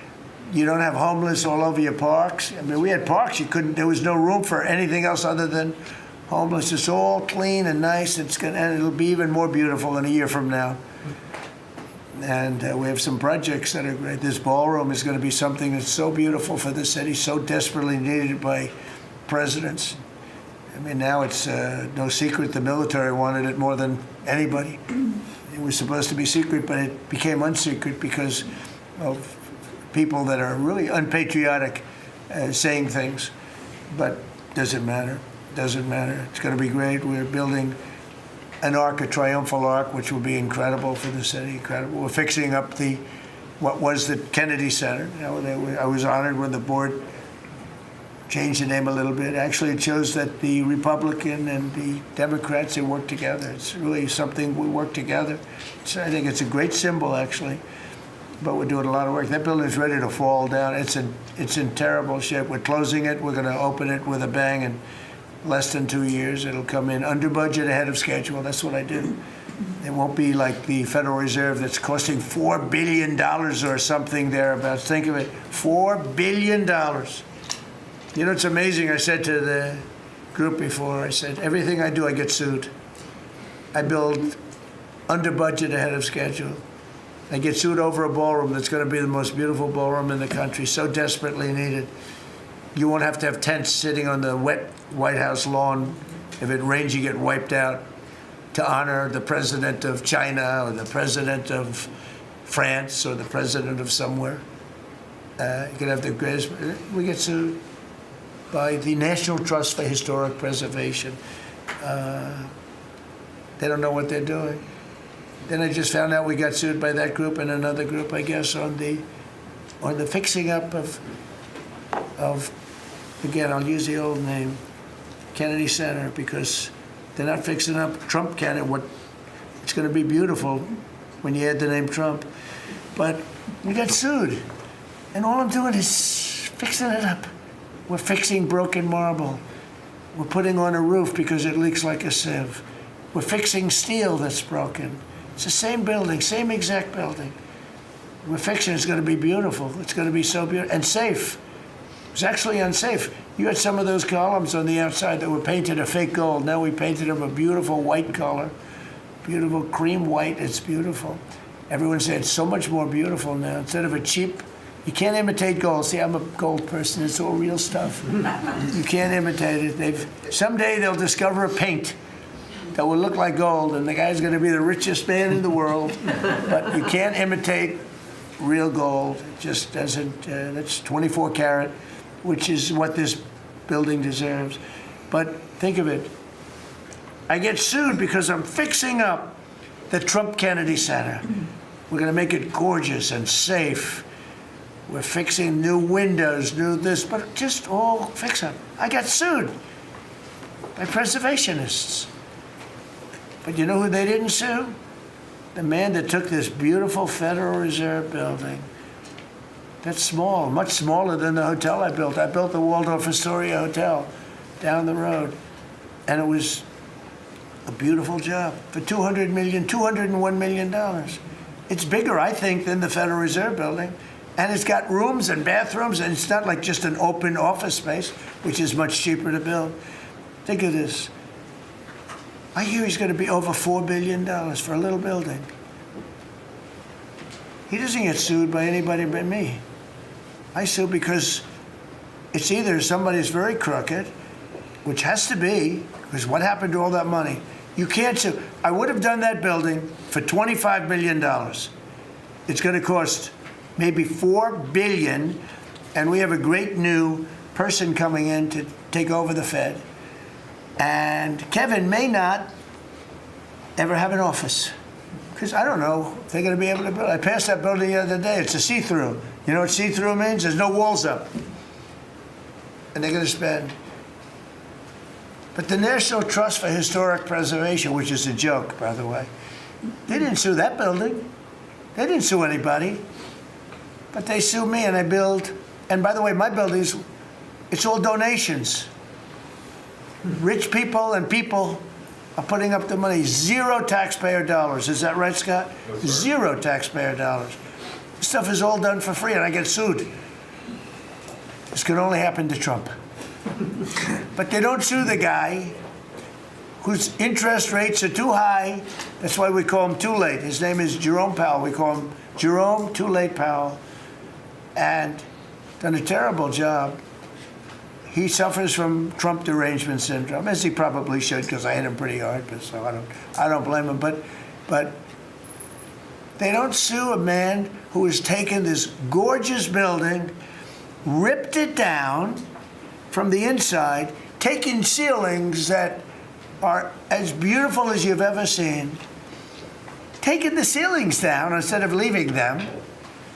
You don't have homeless all over your parks. I mean, we had parks. There was no room for anything else other than homeless. It's all clean and nice. And it'll be even more beautiful in a year from now. And we have some projects that are great. This ballroom is going to be something that's so beautiful for the city, so desperately needed by presidents. I mean, now it's no secret the military wanted it more than anybody. It was supposed to be secret, but it became unsecret because of people that are really unpatriotic saying things. But doesn't matter. Doesn't matter. It's going to be great. We're building an arc, a triumphal arc, which will be incredible for the city. Incredible. We're fixing up what was the Kennedy Center. You know, I was honored when the board changed the name a little bit. Actually, it shows that the Republican and the Democrats, they work together. It's really something we work together. I think it's a great symbol, actually. But we're doing a lot of work. That building is ready to fall down. It's in terrible shape. We're closing it. We're going to open it with a bang in less than 2 years. It'll come in under budget, ahead of schedule. That's what I do. It won't be like the Federal Reserve that's costing $4 billion or something thereabouts. Think of it, $4 billion. You know, it's amazing. I said to the group before, I said, everything I do, I get sued. I build under budget, ahead of schedule. I get sued over a ballroom that's going to be the most beautiful ballroom in the country, so desperately needed. You won't have to have tents sitting on the wet White House lawn. If it rains, you get wiped out, to honor the president of China or the president of France or the president of somewhere. You can have the greatest. We get sued by the National Trust for Historic Preservation. They don't know what they're doing. Then I just found out we got sued by that group and another group, I guess, on the fixing up of again, I'll use the old name, Kennedy Center, because they're not fixing up Trump Kennedy. It's going to be beautiful when you add the name Trump. But we got sued. And all I'm doing is fixing it up. We're fixing broken marble. We're putting on a roof because it leaks like a sieve. We're fixing steel that's broken. It's the same building, same exact building. We're fixing it's going to be beautiful. It's going to be so beautiful and safe. It's actually unsafe. You had some of those columns on the outside that were painted a fake gold. Now we painted them a beautiful white color, beautiful cream white. It's beautiful. Everyone said it's so much more beautiful now. Instead of a cheap, you can't imitate gold. See, I'm a gold person. It's all real stuff. You can't imitate it. Someday they'll discover a paint that will look like gold, and the guy's going to be the richest man in the world. But you can't imitate real gold. It just doesn't. That's 24 karat, which is what this building deserves. But think of it. I get sued because I'm fixing up the Trump Kennedy Center. We're going to make it gorgeous and safe. We're fixing new windows, new this, but just all fix up. I got sued by preservationists. But you know who they didn't sue? The man that took this beautiful Federal Reserve building. That's small, much smaller than the hotel I built. I built the Waldorf Astoria Hotel down the road. And it was a beautiful job for $201 million. It's bigger, I think, than the Federal Reserve building. And it's got rooms and bathrooms, and it's not like just an open office space, which is much cheaper to build. Think of this. I hear he's going to be over $4 billion for a little building. He doesn't get sued by anybody but me. I sue because it's either somebody's very crooked, which has to be, because what happened to all that money? You can't sue. I would have done that building for $25 million. It's going to cost maybe $4 billion, and we have a great new person coming in to take over the Fed. And Kevin may not ever have an office, because I don't know if they're going to be able to build. I passed that building the other day. It's a see-through. You know what see-through means? There's no walls up. And they're going to spend. But the National Trust for Historic Preservation, which is a joke, by the way, they didn't sue that building. They didn't sue anybody. But they sued me, and I build. And by the way, my buildings, it's all donations. Rich people and people are putting up the money. Zero taxpayer dollars. Is that right, Scott? No, zero taxpayer dollars. This stuff is all done for free, and I get sued. This can only happen to Trump. But they don't sue the guy whose interest rates are too high. That's why we call him Too Late. His name is Jerome Powell. We call him Jerome Too Late Powell. And done a terrible job. He suffers from Trump derangement syndrome, as he probably should, because I hit him pretty hard. But so I don't blame him. But they don't sue a man who has taken this gorgeous building, ripped it down from the inside, taking ceilings that are as beautiful as you've ever seen, taking the ceilings down instead of leaving them,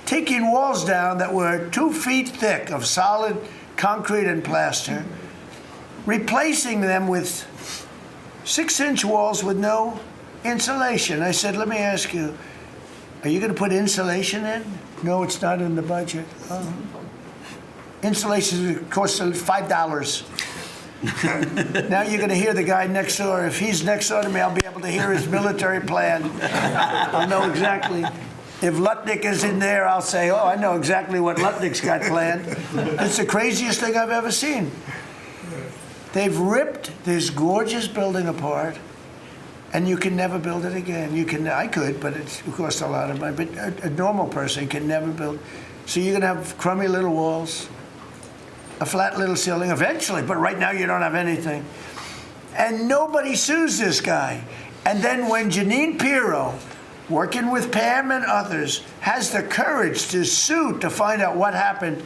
taking walls down that were 2 feet thick of solid concrete and plaster, replacing them with 6-inch walls with no insulation. I said, let me ask you, are you going to put insulation in? No, it's not in the budget. Oh. Insulation costs $5. Now you're going to hear the guy next door. If he's next door to me, I'll be able to hear his military plan. I'll know exactly. If Lutnick is in there, I'll say, oh, I know exactly what Lutnick's got planned. It's the craziest thing I've ever seen. They've ripped this gorgeous building apart, and you can never build it again. I could, but it costs a lot of money. But a normal person can never build. So you're going to have crummy little walls, a flat little ceiling eventually, but right now you don't have anything. And nobody sues this guy. And then when Jeanine Pirro, working with Pam and others, has the courage to sue to find out what happened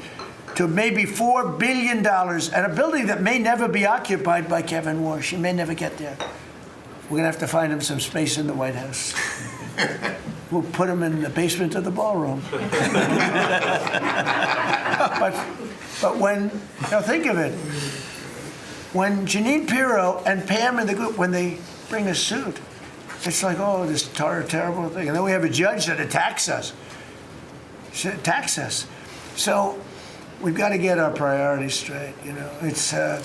to maybe $4 billion and a building that may never be occupied by Kevin Warsh. He may never get there. We're going to have to find him some space in the White House. We'll put him in the basement of the ballroom. But when, now think of it, when Jeanine Pirro and Pam and the group, when they bring a suit, It's like, oh, this terrible thing. And then we have a judge that attacks us. So we've got to get our priorities straight, you know. It's a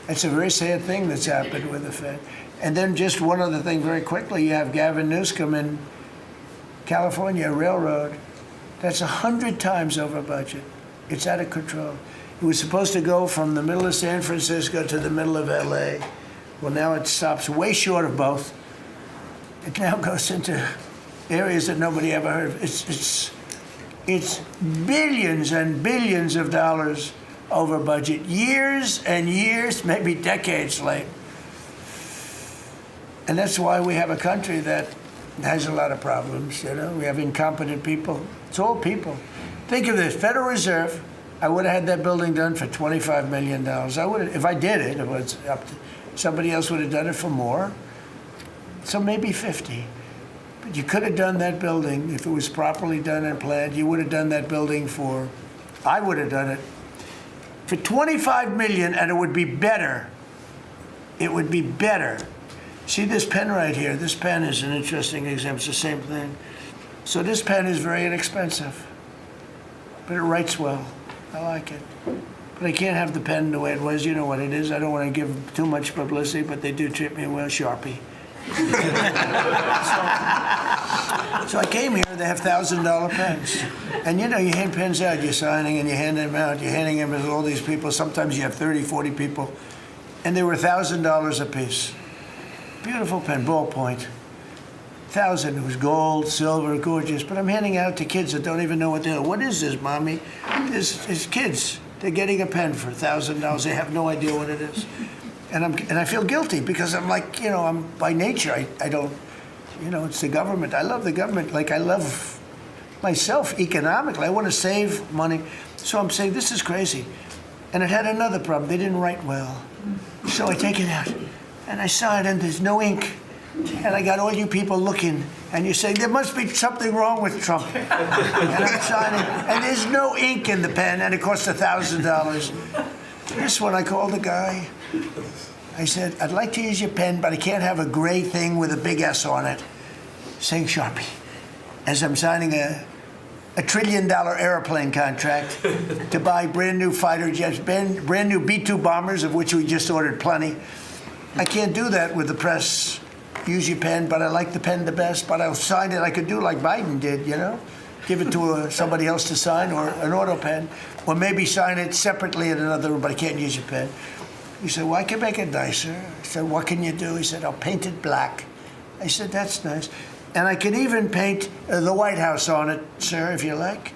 very sad thing that's happened with the Fed. And then just one other thing very quickly, you have Gavin Newsom in California Railroad. That's 100 times over budget. It's out of control. It was supposed to go from the middle of San Francisco to the middle of LA. Well, now it stops way short of both. It now goes into areas that nobody ever heard of. It's billions and billions of dollars over budget, years and years, maybe decades late. And that's why we have a country that has a lot of problems, you know. We have incompetent people. It's all people. Think of this, Federal Reserve, I would have had that building done for $25 million. I would have, if I did it, it was up to, somebody else would have done it for more. So maybe 50. But you could have done that building, if it was properly done and planned, you would have done that building for, I would have done it, for $25 million, and it would be better. It would be better. See this pen right here? This pen is an interesting example. It's the same thing. So this pen is very inexpensive, but it writes well. I like it. But I can't have the pen the way it was. You know what it is. I don't want to give too much publicity, but they do treat me well. Sharpie. So I came here, they have $1,000 pens. And you know, you hand pens out, you're signing and you hand them out, you're handing them to all these people. Sometimes you have 30, 40 people. And they were $1,000 a piece. Beautiful pen, ballpoint. 1,000, it was gold, silver, gorgeous. But I'm handing out to kids that don't even know what they're, what is this, Mommy? It's kids. They're getting a pen for $1,000. They have no idea what it is. And I feel guilty because I'm like, you know, I'm by nature, I don't, you know, it's the government. I love the government like I love myself economically. I want to save money. So I'm saying, this is crazy. And it had another problem. They didn't write well. So I take it out and I saw it and there's no ink. And I got all you people looking and you say, there must be something wrong with Trump. And I'm signing and there's no ink in the pen and it costs $1,000. This one, I called the guy. I said, I'd like to use your pen, but I can't have a gray thing with a big S on it saying Sharpie. As I'm signing a $1 trillion airplane contract to buy brand new fighter jets, brand new B-2 bombers, of which we just ordered plenty. I can't do that with the press. Use your pen, but I like the pen the best, but I'll sign it. I could do like Biden did, you know? Give it to somebody else to sign, or an auto pen, or maybe sign it separately in another room, but I can't use your pen. He said, well, I can make it nicer. I said, what can you do? He said, I'll paint it black. I said, that's nice. And I can even paint the White House on it, sir, if you like,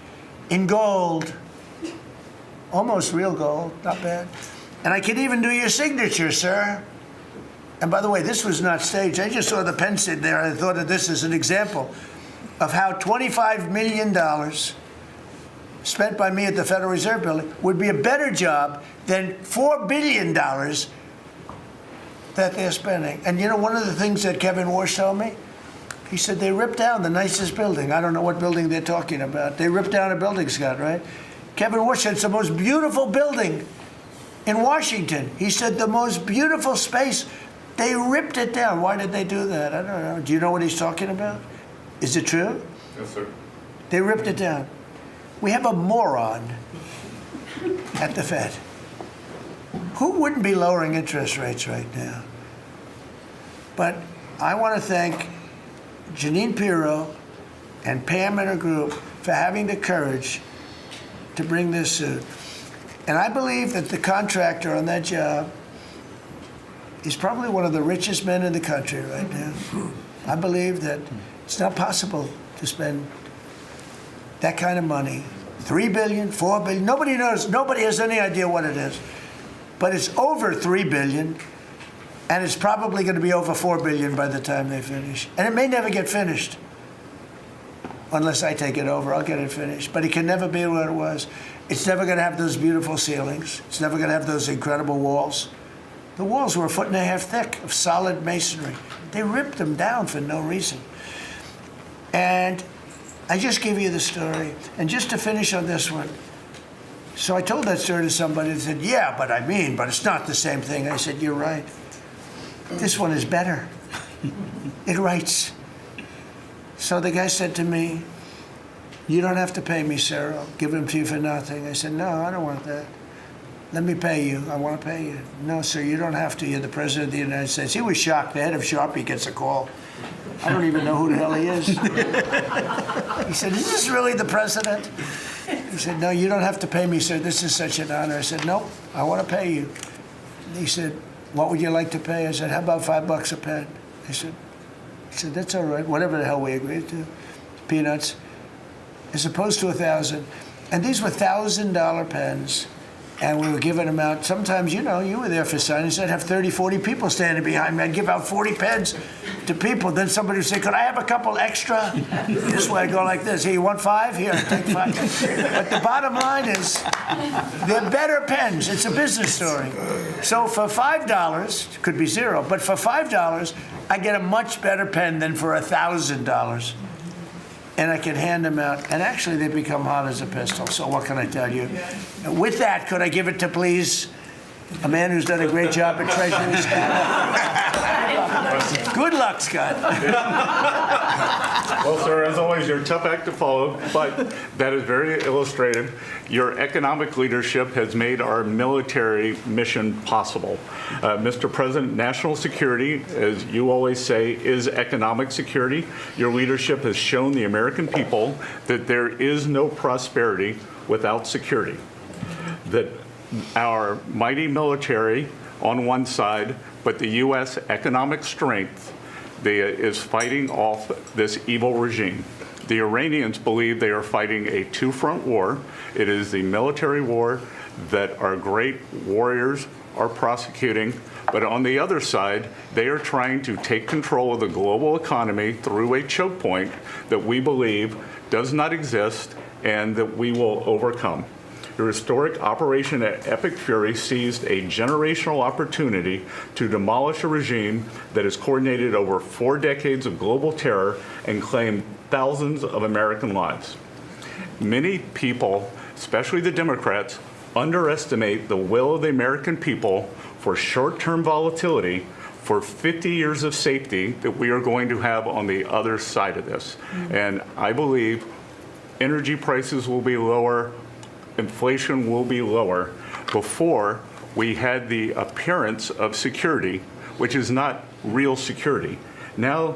in gold. Almost real gold, not bad. And I can even do your signature, sir. And by the way, this was not staged. I just saw the pen sit there. I thought of this as an example of how $25 million spent by me at the Federal Reserve Building would be a better job than $4 billion that they're spending. And you know, one of the things that Kevin Warsh told me, he said they ripped down the nicest building. I don't know what building they're talking about. They ripped down a building, Scott, right? Kevin Warsh said it's the most beautiful building in Washington. He said the most beautiful space. They ripped it down. Why did they do that? I don't know. Do you know what he's talking about? Is it true? Yes, sir. They ripped it down. We have a moron at the Fed. Who wouldn't be lowering interest rates right now? But I want to thank Janine Pirro and Pam and her group for having the courage to bring this suit. And I believe that the contractor on that job is probably one of the richest men in the country right now. I believe that it's not possible to spend that kind of money. $3 billion, $4 billion, nobody knows, nobody has any idea what it is. But it's over $3 billion, and it's probably going to be over $4 billion by the time they finish. And it may never get finished. Unless I take it over, I'll get it finished. But it can never be what it was. It's never going to have those beautiful ceilings. It's never going to have those incredible walls. The walls were 1.5 feet thick of solid masonry. They ripped them down for no reason. And I just gave you the story. And just to finish on this one, so I told that story to somebody and said, yeah, but it's not the same thing. I said, you're right. This one is better. It writes. So the guy said to me, "You don't have to pay me, sir. I'll give them to you for nothing." I said, "No, I don't want that. Let me pay you. I want to pay you." "No, sir, you don't have to. You're the President of the United States." He was shocked. The head of Sharpie gets a call. I don't even know who the hell he is. He said, "Is this really the President?" He said, "No, you don't have to pay me, sir. This is such an honor." I said, "Nope, I want to pay you." And he said, "What would you like to pay?" I said, "How about $5 a pen?" He said, "That's all right, whatever the hell we agreed to. Peanuts." As opposed to 1,000. And these were $1,000 pens. And we were giving them out. Sometimes, you were there for signings. I'd have 30, 40 people standing behind me. I'd give out 40 pens to people. Then somebody would say, "Could I have a couple extra?" This way I go like this. "Here, you want 5? Here, take 5. But the bottom line is, they're better pens. It's a business story. So for $5, could be 0, but for $5, I get a much better pen than for $1,000. And I can hand them out, and actually they become hot as a pistol. So what can I tell you? With that, could I give it to, please, a man who's done a great job at Treasury, Scott? Good luck, Scott. Well, sir, as always, you're a tough act to follow, but that is very illustrative. Your economic leadership has made our military mission possible. Mr. President, national security, as you always say, is economic security. Your leadership has shown the American people that there is no prosperity without security. That our mighty military on one side, but the U.S. economic strength is fighting off this evil regime. The Iranians believe they are fighting a two-front war. It is the military war that our great warriors are prosecuting, but on the other side, they are trying to take control of the global economy through a choke point that we believe does not exist and that we will overcome. Your historic operation at Epic Fury seized a generational opportunity to demolish a regime that has coordinated over 4 decades of global terror and claimed thousands of American lives. Many people, especially the Democrats, underestimate the will of the American people for short-term volatility for 50 years of safety that we are going to have on the other side of this. And I believe energy prices will be lower, inflation will be lower before we had the appearance of security, which is not real security. Now,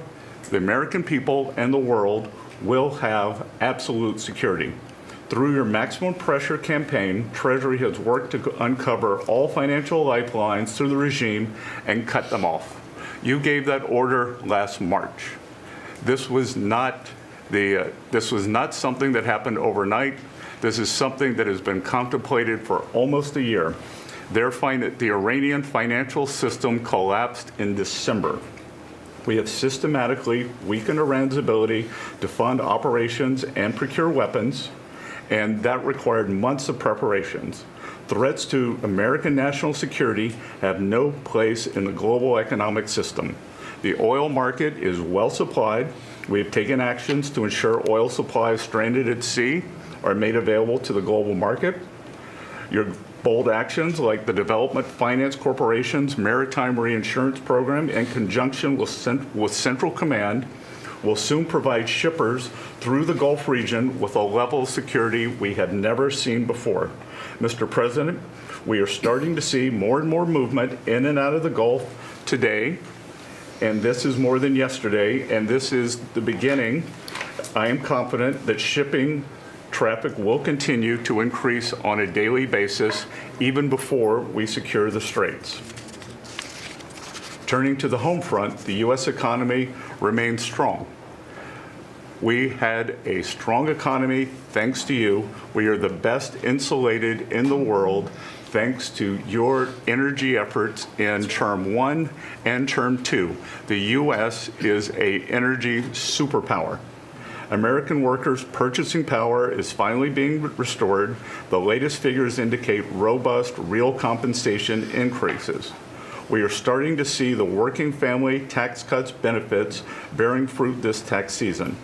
the American people and the world will have absolute security. Through your maximum pressure campaign, Treasury has worked to uncover all financial lifelines through the regime and cut them off. You gave that order last March. This was not something that happened overnight. This is something that has been contemplated for almost a year. The Iranian financial system collapsed in December. We have systematically weakened Iran's ability to fund operations and procure weapons, and that required months of preparations. Threats to American national security have no place in the global economic system. The oil market is well supplied. We have taken actions to ensure oil supplies stranded at sea are made available to the global market. Your bold actions like the Development Finance Corporation's Maritime Reinsurance Program in conjunction with Central Command will soon provide shippers through the Gulf region with a level of security we have never seen before. Mr. President, we are starting to see more and more movement in and out of the Gulf today, and this is more than yesterday, and this is the beginning. I am confident that shipping traffic will continue to increase on a daily basis even before we secure the straits. Turning to the home front, the U.S. economy remains strong. We had a strong economy thanks to you. We are the best insulated in the world thanks to your energy efforts in Term 1 and Term 2. The U.S. is an energy superpower. American workers' purchasing power is finally being restored. The latest figures indicate robust real compensation increases. We are starting to see the working family tax cuts benefits bearing fruit this tax season.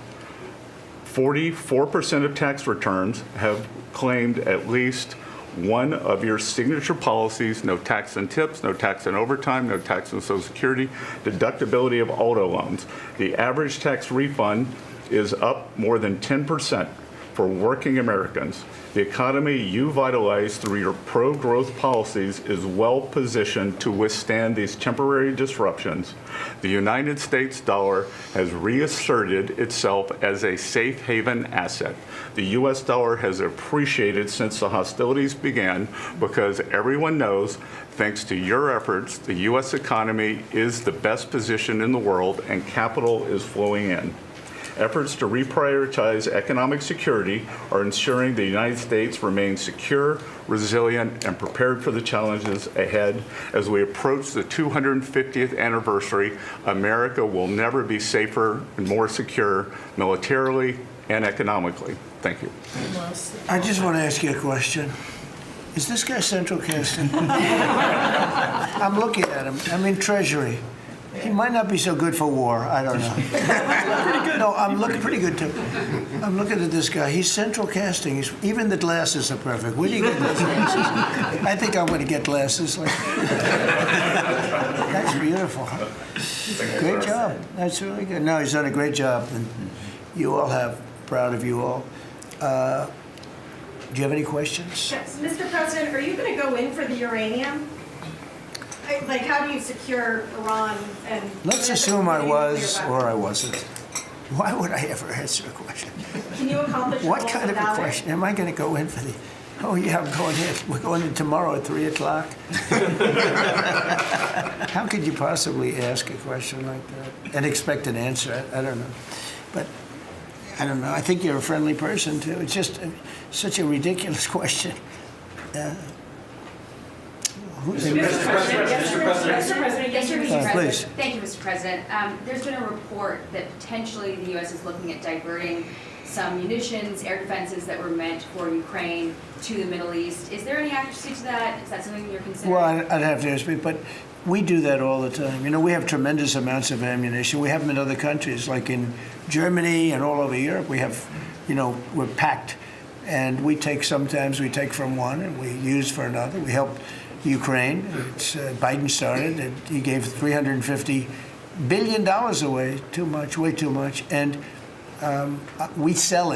44% of tax returns have claimed at least one of your signature policies, no tax on tips, no tax on overtime, no tax on Social Security, deductibility of auto loans. The average tax refund is up more than 10% for working Americans. The economy you vitalize through your pro-growth policies is well positioned to withstand these temporary disruptions. The United States dollar has reasserted itself as a safe haven asset. The U.S. dollar has appreciated since the hostilities began because everyone knows, thanks to your efforts, the U.S. economy is the best position in the world and capital is flowing in. Efforts to reprioritize economic security are ensuring the United States remains secure, resilient, and prepared for the challenges ahead. As we approach the 250th anniversary, America will never be safer and more secure militarily and economically. Thank you. I just want to ask you a question. Is this guy central casting? I'm looking at him. I'm in Treasury. He might not be so good for war. I don't know. Pretty good. No, I'm looking pretty good too. I'm looking at this guy. He's central casting. Even the glasses are perfect. Where do you get those glasses? I think I'm going to get glasses. That's beautiful. Great job. That's really good. No, he's done a great job, and you all have. Proud of you all. Do you have any questions? Yes, Mr. President, are you going to go in for the uranium? Like, how do you secure Iran and... Let's assume I was or I wasn't. Why would I ever answer a question? Can you accomplish your What goals kind of a without it? question? Am I going to go in for the... Oh, yeah, I'm going in. We're going in tomorrow at 3 o'clock. How could you possibly ask a question like that and expect an answer? I don't know. But I don't know. I think you're a friendly person, too. It's just such a ridiculous question. Mr. President, Please. Thank you, Mr. President. There's been a report that potentially the U.S. is looking at diverting some munitions, air defenses that were meant for Ukraine to the Middle East. Is there any accuracy to that? Is that something you're considering? Well, I'd have to ask me, but we do that all the time. You know, we have tremendous amounts of ammunition. We have them in other countries, like in Germany and all over Europe. We have, you know, we're packed. And sometimes we take from one and we use for another. We help Ukraine. Biden started, and he gave $350 billion away, too much, way too much, and we sell it